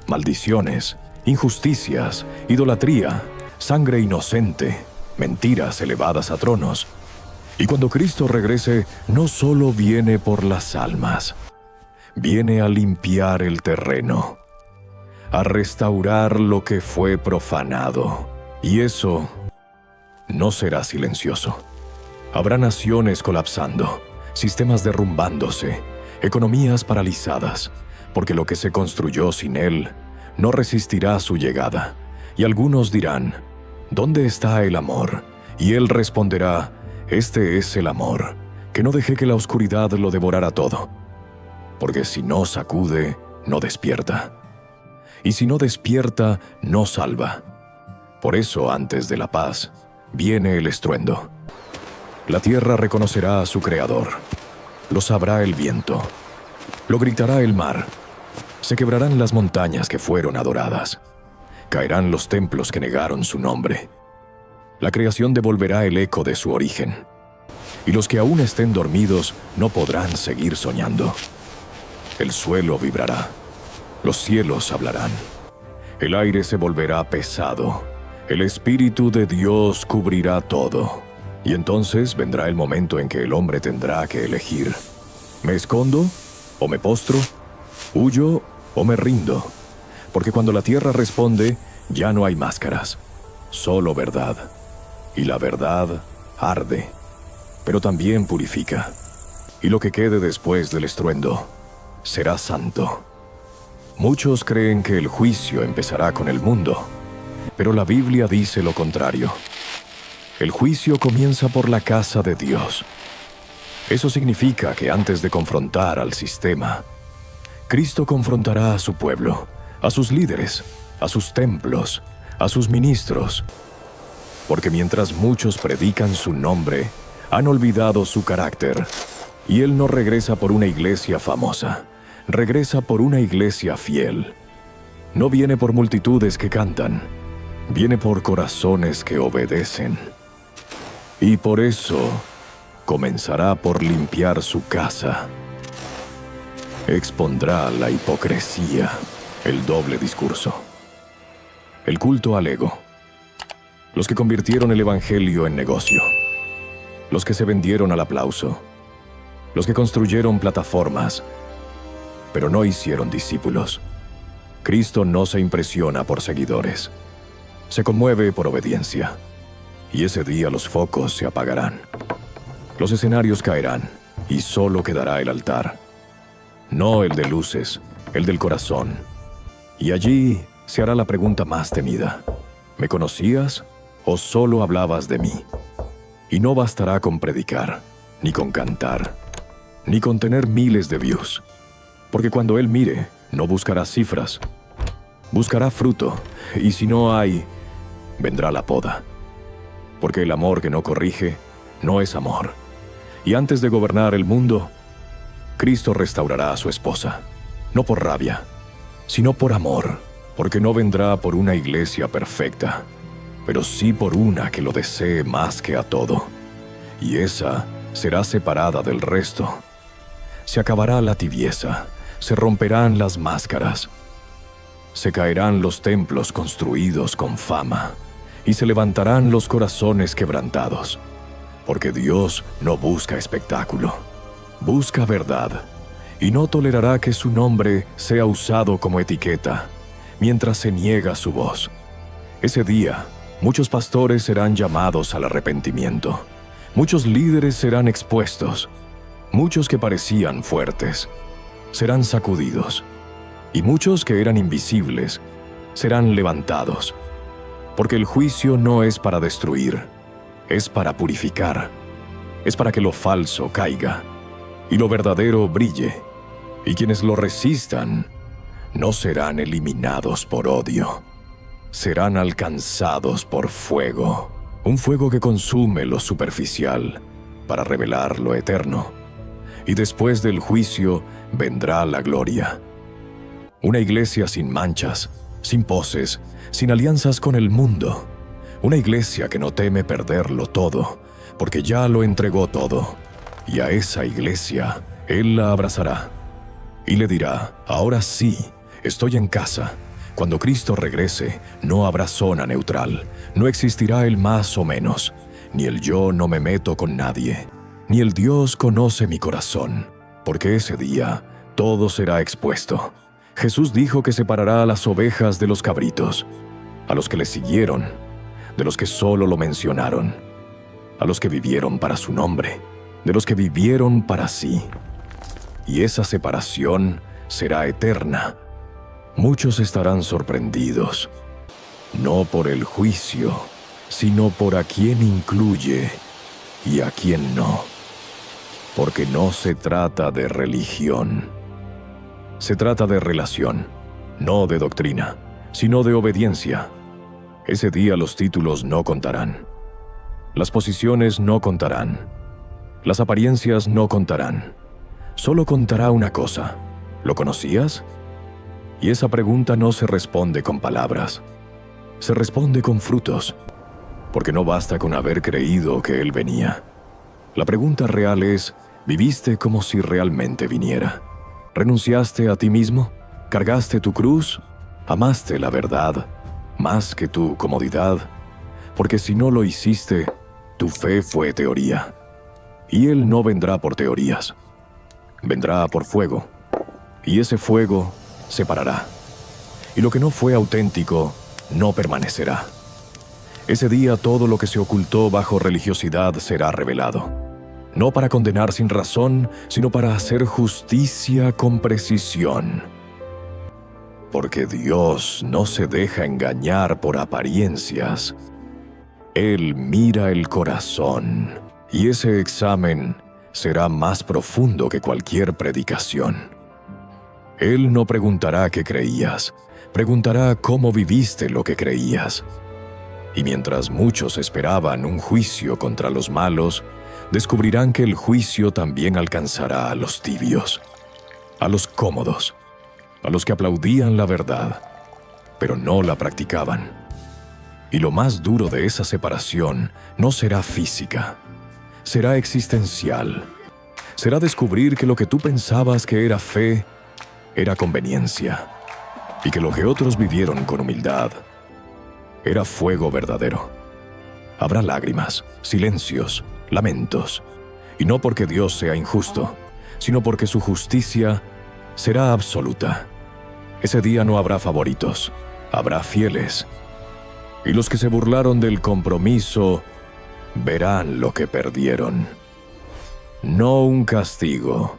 Maldiciones, injusticias, idolatría, sangre inocente, mentiras elevadas a tronos. Y cuando Cristo regrese, no solo viene por las almas, viene a limpiar el terreno, a restaurar lo que fue profanado. Y eso no será silencioso. Habrá naciones colapsando, sistemas derrumbándose, economías paralizadas, porque lo que se construyó sin Él no resistirá su llegada. Y algunos dirán, ¿dónde está el amor? Y Él responderá, este es el amor, que no dejé que la oscuridad lo devorara todo. Porque si no sacude, no despierta. Y si no despierta, no salva. Por eso, antes de la paz, viene el estruendo. La tierra reconocerá a su Creador. Lo sabrá el viento. Lo gritará el mar. Se quebrarán las montañas que fueron adoradas. Caerán los templos que negaron su nombre. La creación devolverá el eco de su origen. Y los que aún estén dormidos no podrán seguir soñando. El suelo vibrará. Los cielos hablarán. El aire se volverá pesado. El Espíritu de Dios cubrirá todo. Y entonces vendrá el momento en que el hombre tendrá que elegir. ¿Me escondo o me postro? ¿Huyo o me rindo? Porque cuando la tierra responde, ya no hay máscaras. solo verdad. Y la verdad arde, pero también purifica. Y lo que quede después del estruendo será santo. Muchos creen que el juicio empezará con el mundo, pero la Biblia dice lo contrario. El juicio comienza por la casa de Dios. Eso significa que antes de confrontar al sistema, Cristo confrontará a su pueblo, a sus líderes, a sus templos, a sus ministros. Porque mientras muchos predican su nombre, han olvidado su carácter. Y Él no regresa por una iglesia famosa, regresa por una iglesia fiel. No viene por multitudes que cantan, viene por corazones que obedecen. Y por eso comenzará por limpiar su casa. Expondrá la hipocresía, el doble discurso, el culto al ego, los que convirtieron el evangelio en negocio, los que se vendieron al aplauso, los que construyeron plataformas, pero no hicieron discípulos. Cristo no se impresiona por seguidores, se conmueve por obediencia, y ese día los focos se apagarán. Los escenarios caerán, y solo quedará el altar. No el de luces, el del corazón. Y allí se hará la pregunta más temida. ¿Me conocías o solo hablabas de mí? Y no bastará con predicar, ni con cantar, ni con tener miles de views. Porque cuando Él mire, no buscará cifras. Buscará fruto, y si no hay, vendrá la poda. Porque el amor que no corrige, no es amor. Y antes de gobernar el mundo, Cristo restaurará a su esposa, no por rabia, sino por amor, porque no vendrá por una iglesia perfecta, pero sí por una que lo desee más que a todo, y esa será separada del resto. Se acabará la tibieza, se romperán las máscaras, se caerán los templos construidos con fama, y se levantarán los corazones quebrantados, porque Dios no busca espectáculo. Busca verdad, y no tolerará que su nombre sea usado como etiqueta, mientras se niega su voz. Ese día, muchos pastores serán llamados al arrepentimiento, muchos líderes serán expuestos, muchos que parecían fuertes serán sacudidos, y muchos que eran invisibles serán levantados, porque el juicio no es para destruir, es para purificar, es para que lo falso caiga y lo verdadero brille, y quienes lo resistan no serán eliminados por odio, serán alcanzados por fuego, un fuego que consume lo superficial para revelar lo eterno, y después del juicio vendrá la gloria. Una iglesia sin manchas, sin poses, sin alianzas con el mundo, una iglesia que no teme perderlo todo, porque ya lo entregó todo. Y a esa iglesia, Él la abrazará y le dirá, ahora sí, estoy en casa. Cuando Cristo regrese, no habrá zona neutral, no existirá el más o menos, ni el yo no me meto con nadie, ni el Dios conoce mi corazón, porque ese día todo será expuesto. Jesús dijo que separará a las ovejas de los cabritos, a los que le siguieron, de los que solo lo mencionaron, a los que vivieron para su nombre, de los que vivieron para sí. Y esa separación será eterna. Muchos estarán sorprendidos, no por el juicio, sino por a quién incluye y a quién no. Porque no se trata de religión. Se trata de relación, no de doctrina, sino de obediencia. Ese día los títulos no contarán. Las posiciones no contarán. Las apariencias no contarán. Solo contará una cosa. ¿Lo conocías? Y esa pregunta no se responde con palabras. Se responde con frutos. Porque no basta con haber creído que Él venía. La pregunta real es, ¿viviste como si realmente viniera? ¿Renunciaste a ti mismo? ¿Cargaste tu cruz? ¿Amaste la verdad más que tu comodidad? Porque si no lo hiciste, tu fe fue teoría. Y Él no vendrá por teorías. Vendrá por fuego. Y ese fuego separará. Y lo que no fue auténtico no permanecerá. Ese día todo lo que se ocultó bajo religiosidad será revelado. No para condenar sin razón, sino para hacer justicia con precisión. Porque Dios no se deja engañar por apariencias. Él mira el corazón, y ese examen será más profundo que cualquier predicación. Él no preguntará qué creías, preguntará cómo viviste lo que creías. Y mientras muchos esperaban un juicio contra los malos, descubrirán que el juicio también alcanzará a los tibios, a los cómodos, a los que aplaudían la verdad, pero no la practicaban. Y lo más duro de esa separación no será física, será existencial. Será descubrir que lo que tú pensabas que era fe, era conveniencia, y que lo que otros vivieron con humildad era fuego verdadero. Habrá lágrimas, silencios, lamentos, y no porque Dios sea injusto, sino porque su justicia será absoluta. Ese día no habrá favoritos, habrá fieles, y los que se burlaron del compromiso verán lo que perdieron. No un castigo,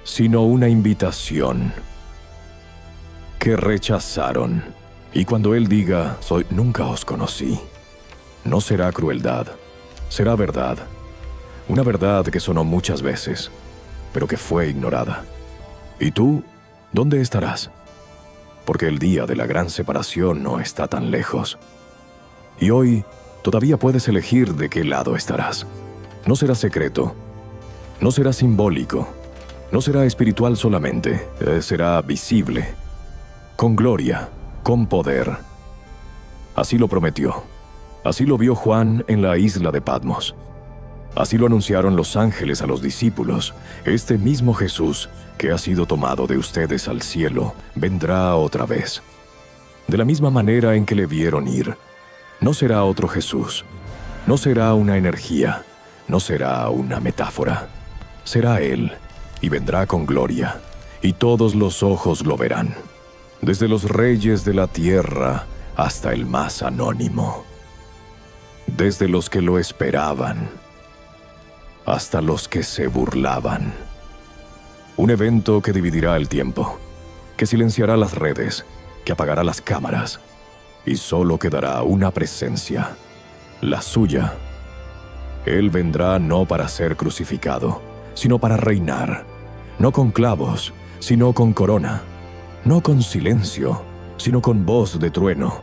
sino una invitación que rechazaron. Y cuando Él diga, nunca os conocí, no será crueldad, será verdad. Una verdad que sonó muchas veces, pero que fue ignorada. ¿Y tú, dónde estarás? Porque el día de la gran separación no está tan lejos. Y hoy todavía puedes elegir de qué lado estarás. No será secreto, no será simbólico, no será espiritual solamente, será visible, con gloria, con poder. Así lo prometió. Así lo vio Juan en la isla de Patmos. Así lo anunciaron los ángeles a los discípulos. Este mismo Jesús, que ha sido tomado de ustedes al cielo, vendrá otra vez. De la misma manera en que le vieron ir. No será otro Jesús. No será una energía. No será una metáfora. Será Él, y vendrá con gloria, y todos los ojos lo verán. Desde los reyes de la tierra hasta el más anónimo. Desde los que lo esperaban hasta los que se burlaban. Un evento que dividirá el tiempo, que silenciará las redes, que apagará las cámaras, y solo quedará una presencia, la suya. Él vendrá no para ser crucificado, sino para reinar, no con clavos, sino con corona, no con silencio, sino con voz de trueno.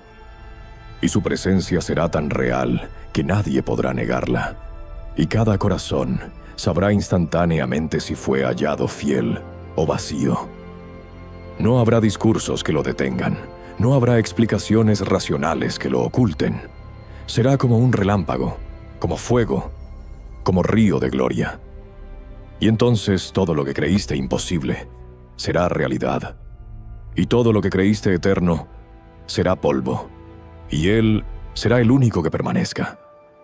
Y su presencia será tan real que nadie podrá negarla. Y cada corazón sabrá instantáneamente si fue hallado fiel o vacío. No habrá discursos que lo detengan, no habrá explicaciones racionales que lo oculten. Será como un relámpago, como fuego, como río de gloria. Y entonces todo lo que creíste imposible será realidad. Y todo lo que creíste eterno será polvo. Y Él será el único que permanezca.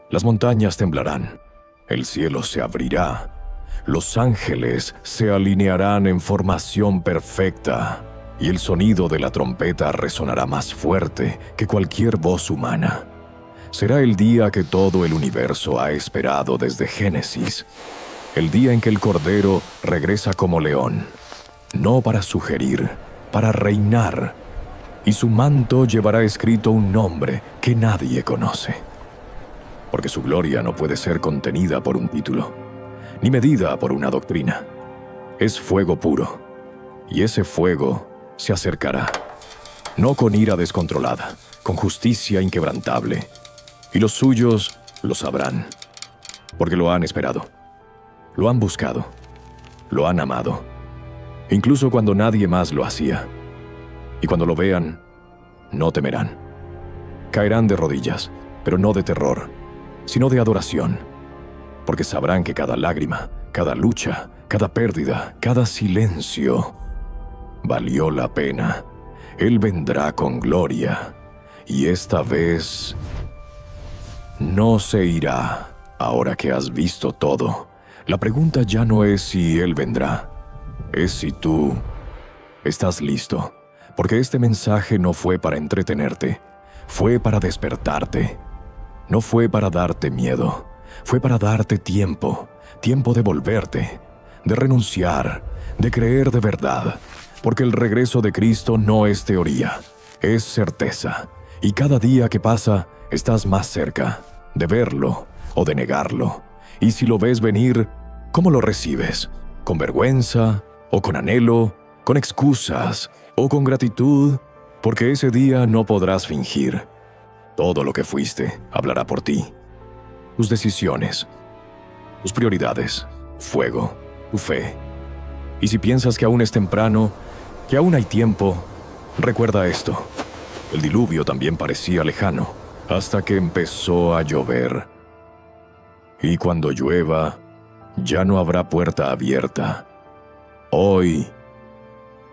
Las montañas temblarán, el cielo se abrirá, los ángeles se alinearán en formación perfecta, y el sonido de la trompeta resonará más fuerte que cualquier voz humana. Será el día que todo el universo ha esperado desde Génesis, el día en que el Cordero regresa como león, no para sugerir, para reinar, y su manto llevará escrito un nombre que nadie conoce. Porque su gloria no puede ser contenida por un título, ni medida por una doctrina. Es fuego puro, y ese fuego se acercará, no con ira descontrolada, con justicia inquebrantable, y los suyos lo sabrán, porque lo han esperado, lo han buscado, lo han amado, incluso cuando nadie más lo hacía. Y cuando lo vean, no temerán. Caerán de rodillas, pero no de terror, sino de adoración, porque sabrán que cada lágrima, cada lucha, cada pérdida, cada silencio valió la pena. Él vendrá con gloria, y esta vez no se irá. Ahora que has visto todo, la pregunta ya no es si Él vendrá, es si tú estás listo. Porque este mensaje no fue para entretenerte, fue para despertarte. No fue para darte miedo, fue para darte tiempo, tiempo de volverte, de renunciar, de creer de verdad, porque el regreso de Cristo no es teoría, es certeza, y cada día que pasa estás más cerca de verlo o de negarlo. Y si lo ves venir, ¿cómo lo recibes? ¿Con vergüenza o con anhelo? ¿Con excusas o con gratitud? Porque ese día no podrás fingir. Todo lo que fuiste hablará por ti. Tus decisiones, tus prioridades, fuego, tu fe. Y si piensas que aún es temprano, que aún hay tiempo, recuerda esto. El diluvio también parecía lejano, hasta que empezó a llover. Y cuando llueva, ya no habrá puerta abierta. Hoy,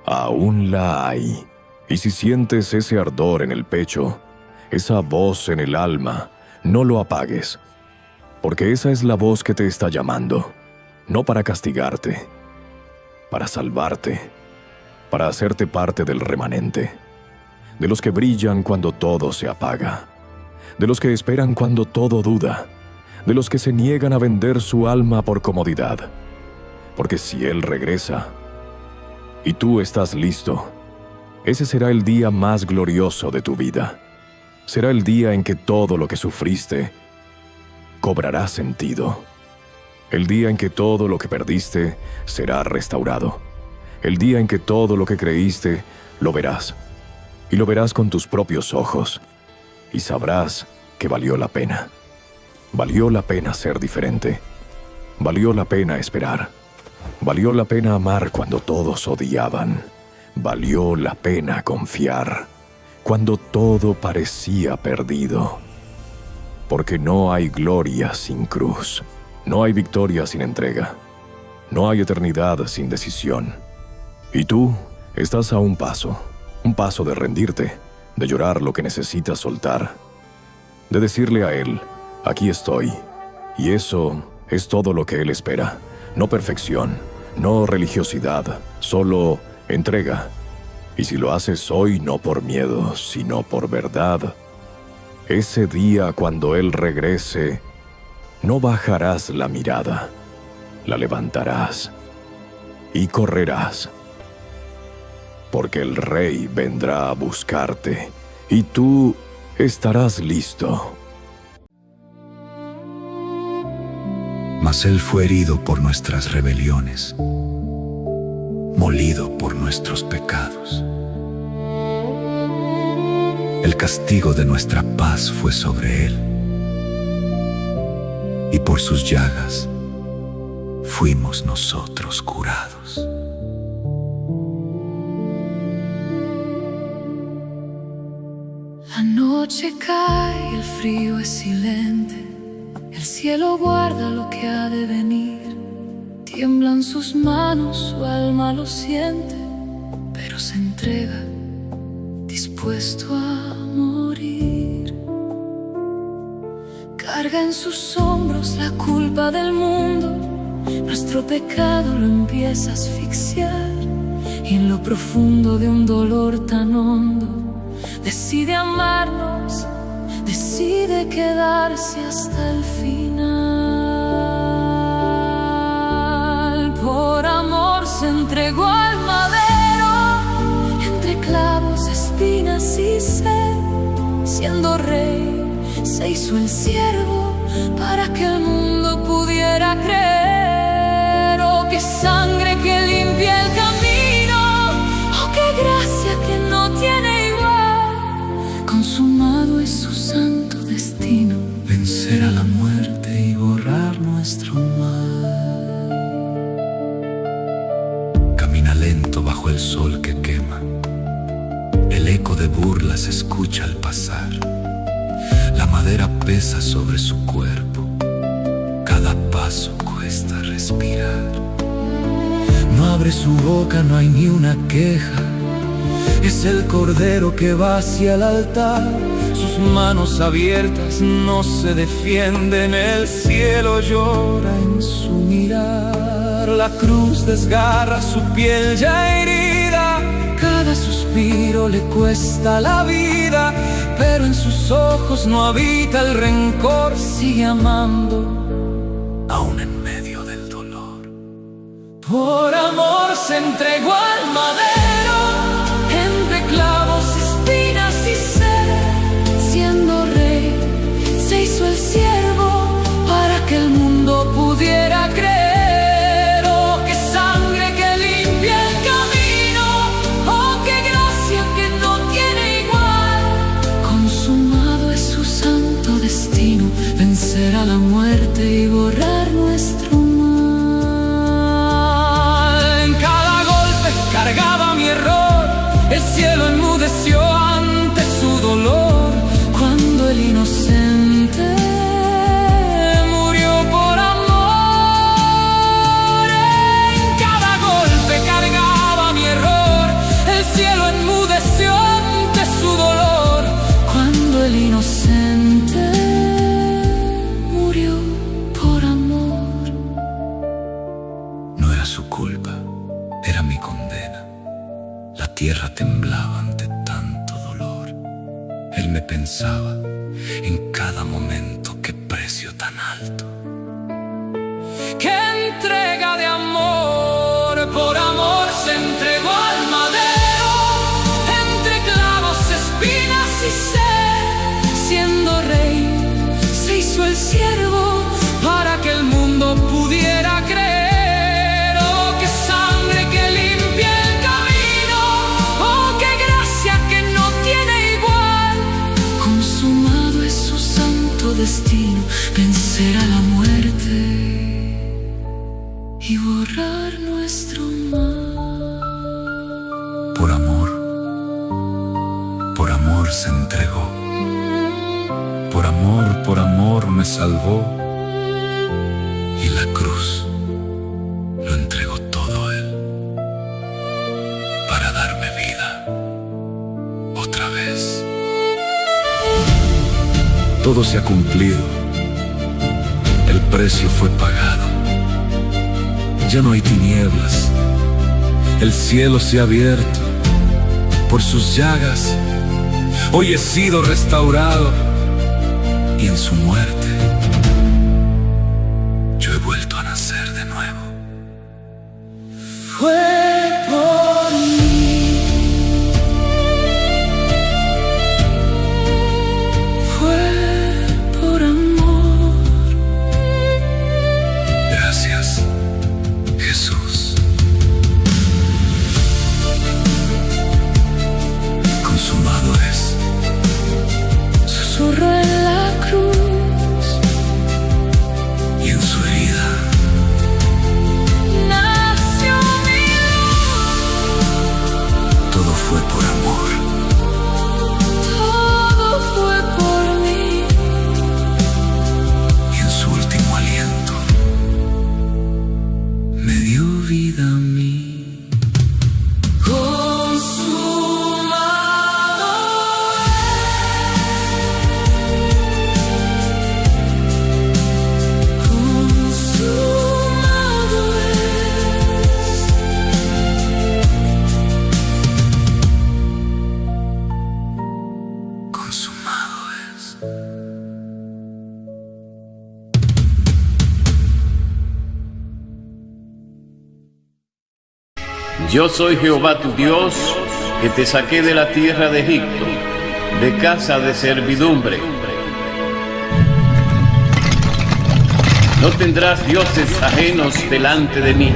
aún la hay. Y si sientes ese ardor en el pecho, esa voz en el alma, no lo apagues, porque esa es la voz que te está llamando, no para castigarte, para salvarte, para hacerte parte del remanente, de los que brillan cuando todo se apaga, de los que esperan cuando todo duda, de los que se niegan a vender su alma por comodidad, porque si Él regresa y tú estás listo, ese será el día más glorioso de tu vida. Será el día en que todo lo que sufriste cobrará sentido. El día en que todo lo que perdiste será restaurado. El día en que todo lo que creíste lo verás. Y lo verás con tus propios ojos. Y sabrás que valió la pena. Valió la pena ser diferente. Valió la pena esperar. Valió la pena amar cuando todos odiaban. Valió la pena confiar cuando todo parecía perdido. Porque no hay gloria sin cruz, no hay victoria sin entrega, no hay eternidad sin decisión. Y tú estás a un paso de rendirte, de llorar lo que necesitas soltar, de decirle a Él, aquí estoy, y eso es todo lo que Él espera. No perfección, no religiosidad, solo entrega. Y si lo haces hoy no por miedo, sino por verdad, ese día cuando Él regrese, no bajarás la mirada, la levantarás y correrás. Porque el Rey vendrá a buscarte y tú estarás listo. Mas Él fue herido por nuestras rebeliones, molido por nuestros pecados. El castigo de nuestra paz fue sobre Él, y por sus llagas fuimos nosotros curados. La noche cae, el frío es silente, el cielo guarda lo que ha de venir. Tiemblan sus manos, su alma lo siente, pero se entrega, dispuesto a morir. Carga en sus hombros la culpa del mundo, nuestro pecado lo empieza a asfixiar, y en lo profundo de un dolor tan hondo, decide amarnos, decide quedarse hasta el final. Por amor se entregó al madero, entre clavos, espinas y sed. Siendo rey, se hizo el siervo para que el mundo pudiera creer. Oh, qué sangre que limpia el camino, oh, qué gracia que no tiene igual. Consumado es su santo destino, vencer a la muerte y borrar nuestro mal. Camina lento bajo el sol que quema, el eco de burlas se escucha al pasar. La madera pesa sobre su cuerpo, cada paso cuesta respirar. No abre su boca, no hay ni una queja, es el cordero que va hacia el altar. Sus manos abiertas no se defienden, el cielo llora en su mirar. La cruz desgarra su piel ya herida, cada suspiro suspiro le cuesta la vida, pero en sus ojos no habita el rencor. Sigue amando, aún en medio del dolor. Por amor se entregó al madero, entre clavos, espinas y sed. Siendo rey, se hizo el siervo para que el mundo pudiera creer. Vencer a la muerte y borrar nuestro mal. En cada golpe cargaba mi error, el cielo enmudeció ante su dolor. Cuando el inocente murió por amor. En cada golpe cargaba mi error, el cielo enmudeció ante su dolor. Cuando el inocente era mi condena. La tierra temblaba ante tanto dolor. Él me pensaba en cada momento, qué precio tan alto, qué entrega de amor. Por amor se entregó al madero, entre clavos, espinas y sed. Siendo rey, se hizo el siervo para que el mundo pudiera creer. Destino, vencer a la muerte y borrar nuestro mal. Por amor se entregó. Por amor me salvó. Y la cruz lo entregó todo él para darme vida otra vez. Todo se ha cumplido, el precio fue pagado. Ya no hay tinieblas, el cielo se ha abierto. Por sus llagas, hoy he sido restaurado. Y en su muerte, yo he vuelto a nacer de nuevo. Fue por mí. Jesús, consumado es. Susurró en la cruz y en su herida nació mi luz. Todo fue por amor. Todo fue por mí. Y en su último aliento me dio vida a mí. Consumado es. Consumado es. Consumado es. Yo soy Jehová tu Dios, que te saqué de la tierra de Egipto, de casa de servidumbre. No tendrás dioses ajenos delante de mí.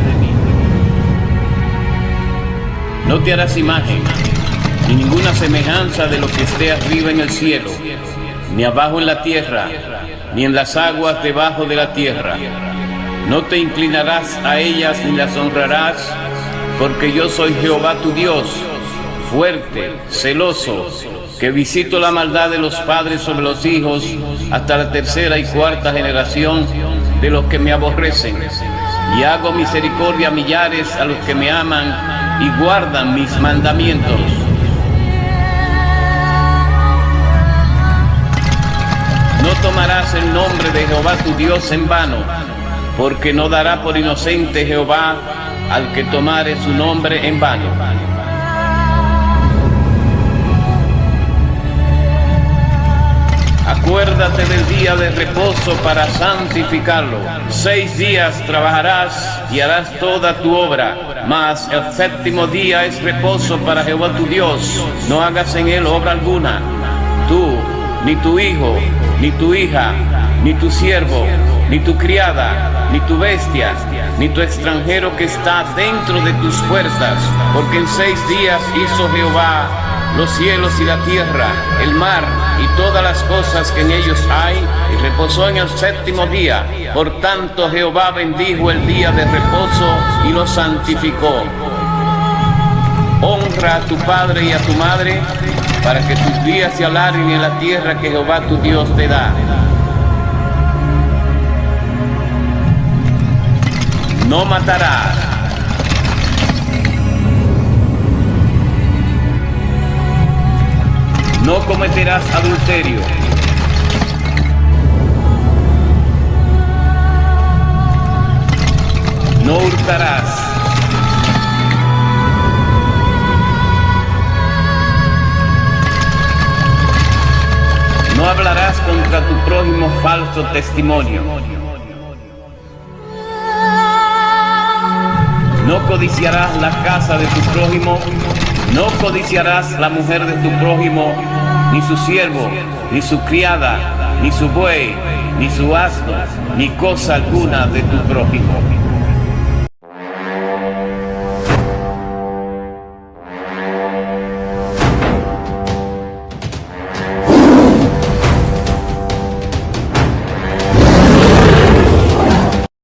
No te harás imagen, ni ninguna semejanza de lo que esté arriba en el cielo, ni abajo en la tierra, ni en las aguas debajo de la tierra. No te inclinarás a ellas ni las honrarás, porque yo soy Jehová tu Dios, fuerte, celoso, que visito la maldad de los padres sobre los hijos hasta la tercera y cuarta generación de los que me aborrecen, y hago misericordia a millares a los que me aman y guardan mis mandamientos. No tomarás el nombre de Jehová tu Dios en vano, porque no dará por inocente Jehová al que tomare su nombre en vano. Acuérdate del día de reposo para santificarlo. 6 días trabajarás y harás toda tu obra, mas el 7º día es reposo para Jehová tu Dios. No hagas en él obra alguna, tú, ni tu hijo, ni tu hija, ni tu siervo, ni tu criada, ni tu bestia, ni tu extranjero que está dentro de tus puertas, porque en 6 días hizo Jehová los cielos y la tierra, el mar y todas las cosas que en ellos hay, y reposó en el 7º día. Por tanto Jehová bendijo el día de reposo y lo santificó. Honra a tu padre y a tu madre, para que tus días se alarguen en la tierra que Jehová tu Dios te da. No matarás. No cometerás adulterio. No hurtarás. No hablarás contra tu prójimo falso testimonio. No codiciarás la casa de tu prójimo. No codiciarás la mujer de tu prójimo, ni su siervo, ni su criada, ni su buey, ni su asno, ni cosa alguna de tu prójimo.